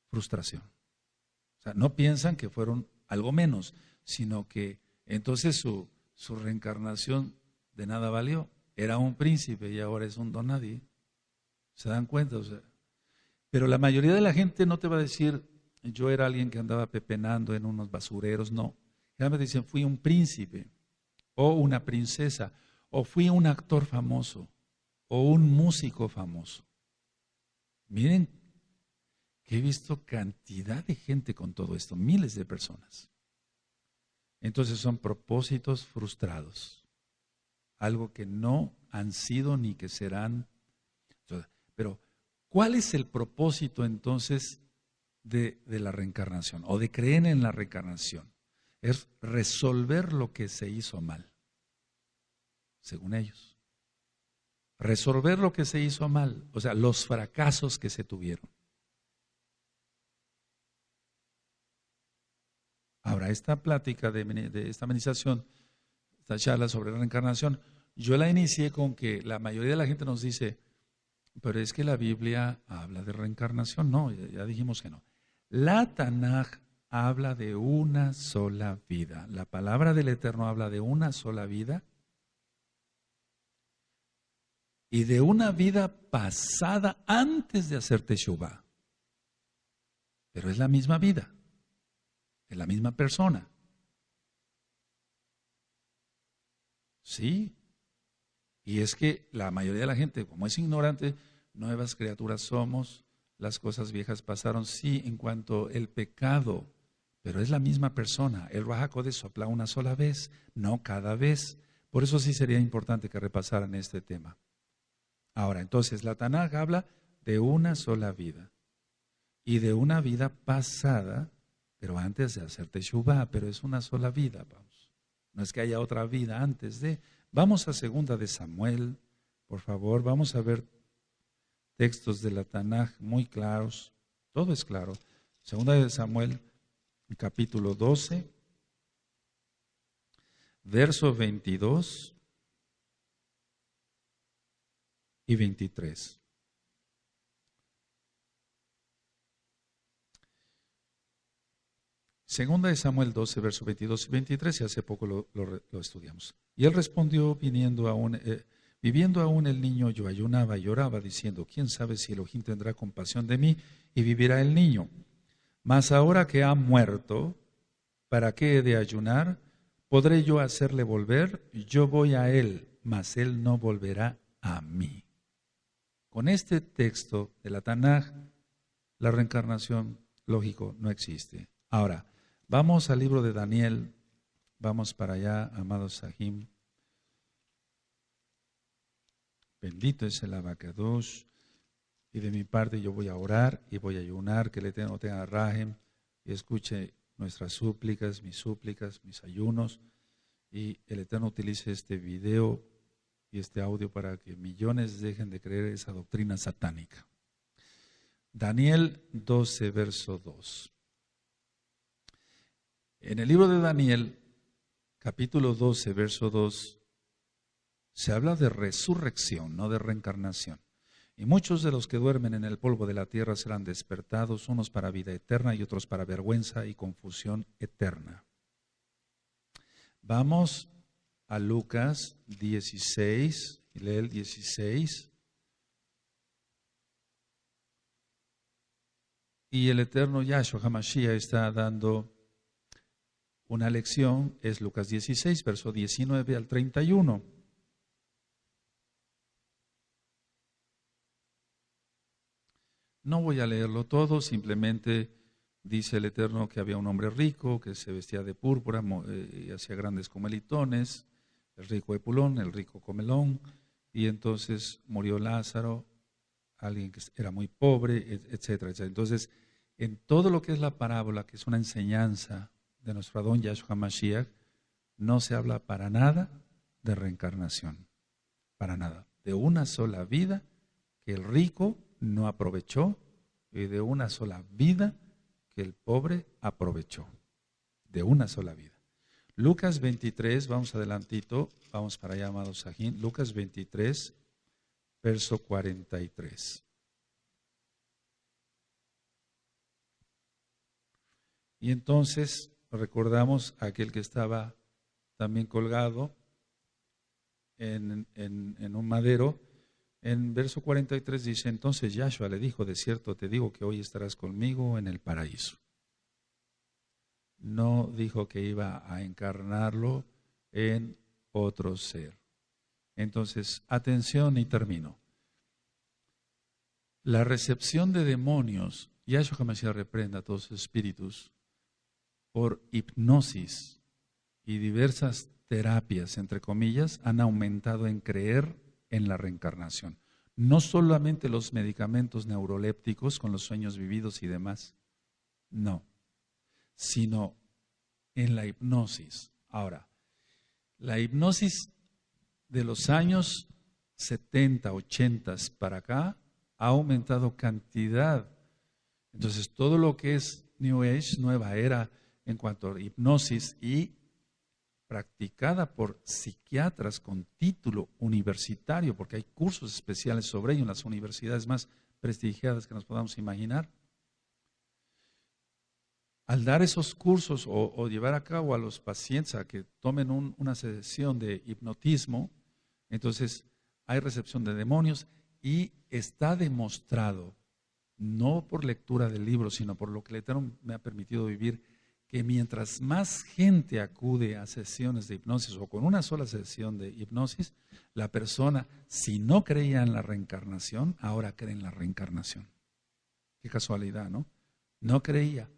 Frustración. O sea, no piensan que fueron algo menos, sino que entonces su reencarnación de nada valió. Era un príncipe y ahora es un don nadie. ¿Se dan cuenta? O sea, pero la mayoría de la gente no te va a decir, yo era alguien que andaba pepenando en unos basureros, no. Ya me dicen, fui un príncipe, o una princesa, o fui un actor famoso, o un músico famoso. Miren que he visto cantidad de gente con todo esto, miles de personas. Entonces son propósitos frustrados, algo que no han sido ni que serán. Pero, ¿cuál es el propósito entonces de la reencarnación o de creer en la reencarnación? Es resolver lo que se hizo mal, según ellos. Resolver lo que se hizo mal, o sea, los fracasos que se tuvieron. Ahora, esta plática de esta administración, esta charla sobre la reencarnación, yo la inicié con que la mayoría de la gente nos dice, pero es que la Biblia habla de reencarnación. No, ya dijimos que no. La Tanaj habla de una sola vida. La palabra del Eterno habla de una sola vida y de una vida pasada antes de hacer Teshuvah. Pero es la misma vida, es la misma persona. Sí. Y es que la mayoría de la gente, como es ignorante, nuevas criaturas somos, las cosas viejas pasaron, sí, en cuanto el pecado, pero es la misma persona. El Ruach HaKodesh sopla una sola vez, no cada vez. Por eso sí sería importante que repasaran este tema. Ahora, entonces, la Tanaj habla de una sola vida y de una vida pasada, pero antes de hacer Teshuvah, pero es una sola vida, vamos. No es que haya otra vida antes de. Vamos a 2 de Samuel, por favor, vamos a ver textos de la Tanaj muy claros, todo es claro. 2 de Samuel, capítulo 12, verso 22 y 23. Segunda de Samuel 12, verso 22 y 23, y hace poco lo estudiamos. Y él respondió, viviendo aún el niño, yo ayunaba y lloraba, diciendo, ¿quién sabe si Elohim tendrá compasión de mí y vivirá el niño? Mas ahora que ha muerto, ¿para qué he de ayunar? ¿Podré yo hacerle volver? Yo voy a él, mas él no volverá a mí. Con este texto de la Tanaj, la reencarnación, lógico, no existe. Ahora, vamos al libro de Daniel, Vamos para allá, amados Sahim. Bendito es el Abacadosh. Y de mi parte yo voy a orar y voy a ayunar, que el Eterno tenga rajem y escuche nuestras súplicas, mis ayunos. Y el Eterno utilice este video y este audio para que millones dejen de creer esa doctrina satánica. Daniel 12, verso 2. En el libro de Daniel, capítulo 12, verso 2, se habla de resurrección, no de reencarnación. Y muchos de los que duermen en el polvo de la tierra serán despertados, unos para vida eterna y otros para vergüenza y confusión eterna. Vamos a Lucas 16, y lee el 16. Y el eterno Yahshua HaMashiach está dando una lección, es Lucas 16, verso 19 al 31. No voy a leerlo todo, simplemente dice el Eterno que había un hombre rico que se vestía de púrpura y hacía grandes comelitones, el rico Epulón, el rico comelón, y entonces murió Lázaro, alguien que era muy pobre, etcétera, etcétera. Entonces, en todo lo que es la parábola, que es una enseñanza de nuestro Adón Yahshua Mashiach, no se habla para nada de reencarnación, para nada, de una sola vida que el rico no aprovechó y de una sola vida que el pobre aprovechó, de una sola vida. Lucas 23, vamos adelantito, vamos para allá, amados Sajín, Lucas 23, verso 43. Y entonces recordamos a aquel que estaba también colgado en un madero. En verso 43 dice, entonces Yahshua le dijo, de cierto te digo que hoy estarás conmigo en el paraíso. No dijo que iba a encarnarlo en otro ser. Entonces, atención y termino. La recepción de demonios, Yahshua HaMashiach reprenda a todos los espíritus, por hipnosis y diversas terapias, entre comillas, han aumentado en creer en la reencarnación. No solamente los medicamentos neurolépticos con los sueños vividos y demás, no, sino en la hipnosis. Ahora, la hipnosis de los años 70, 80 para acá ha aumentado cantidad. Entonces, todo lo que es New Age, nueva era, en cuanto a hipnosis y practicada por psiquiatras con título universitario, porque hay cursos especiales sobre ello en las universidades más prestigiadas que nos podamos imaginar. Al dar esos cursos o llevar a cabo a los pacientes a que tomen una sesión de hipnotismo, entonces hay recepción de demonios y está demostrado, no por lectura del libro, sino por lo que el Eterno me ha permitido vivir, que mientras más gente acude a sesiones de hipnosis o con una sola sesión de hipnosis, la persona, si no creía en la reencarnación, ahora cree en la reencarnación. Qué casualidad, ¿no? No creía.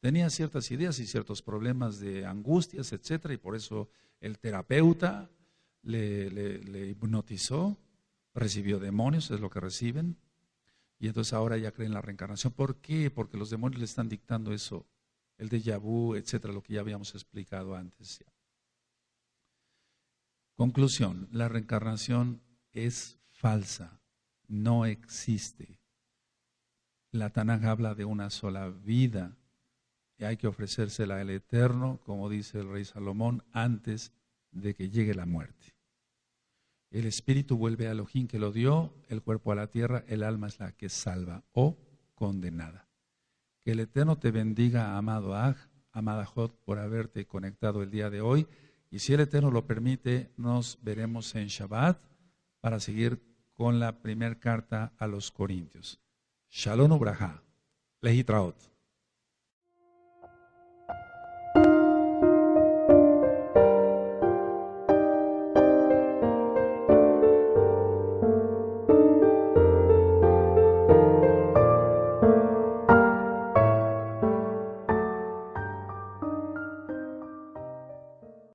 Tenía ciertas ideas y ciertos problemas de angustias, etcétera, y por eso el terapeuta le hipnotizó, recibió demonios, es lo que reciben. Y entonces ahora ya creen en la reencarnación. ¿Por qué? Porque los demonios le están dictando eso, el déjà vu, etcétera, lo que ya habíamos explicado antes. Conclusión, la reencarnación es falsa, no existe. La Tanaj habla de una sola vida y hay que ofrecérsela al Eterno, como dice el rey Salomón, antes de que llegue la muerte. El espíritu vuelve a Elohim que lo dio, el cuerpo a la tierra, el alma es la que salva o condenada. Que el Eterno te bendiga, amado Aj, amada Jod, por haberte conectado el día de hoy. Y si el Eterno lo permite, nos veremos en Shabbat para seguir con la primera carta a los Corintios. Shalom Ubraja. Lehitraot.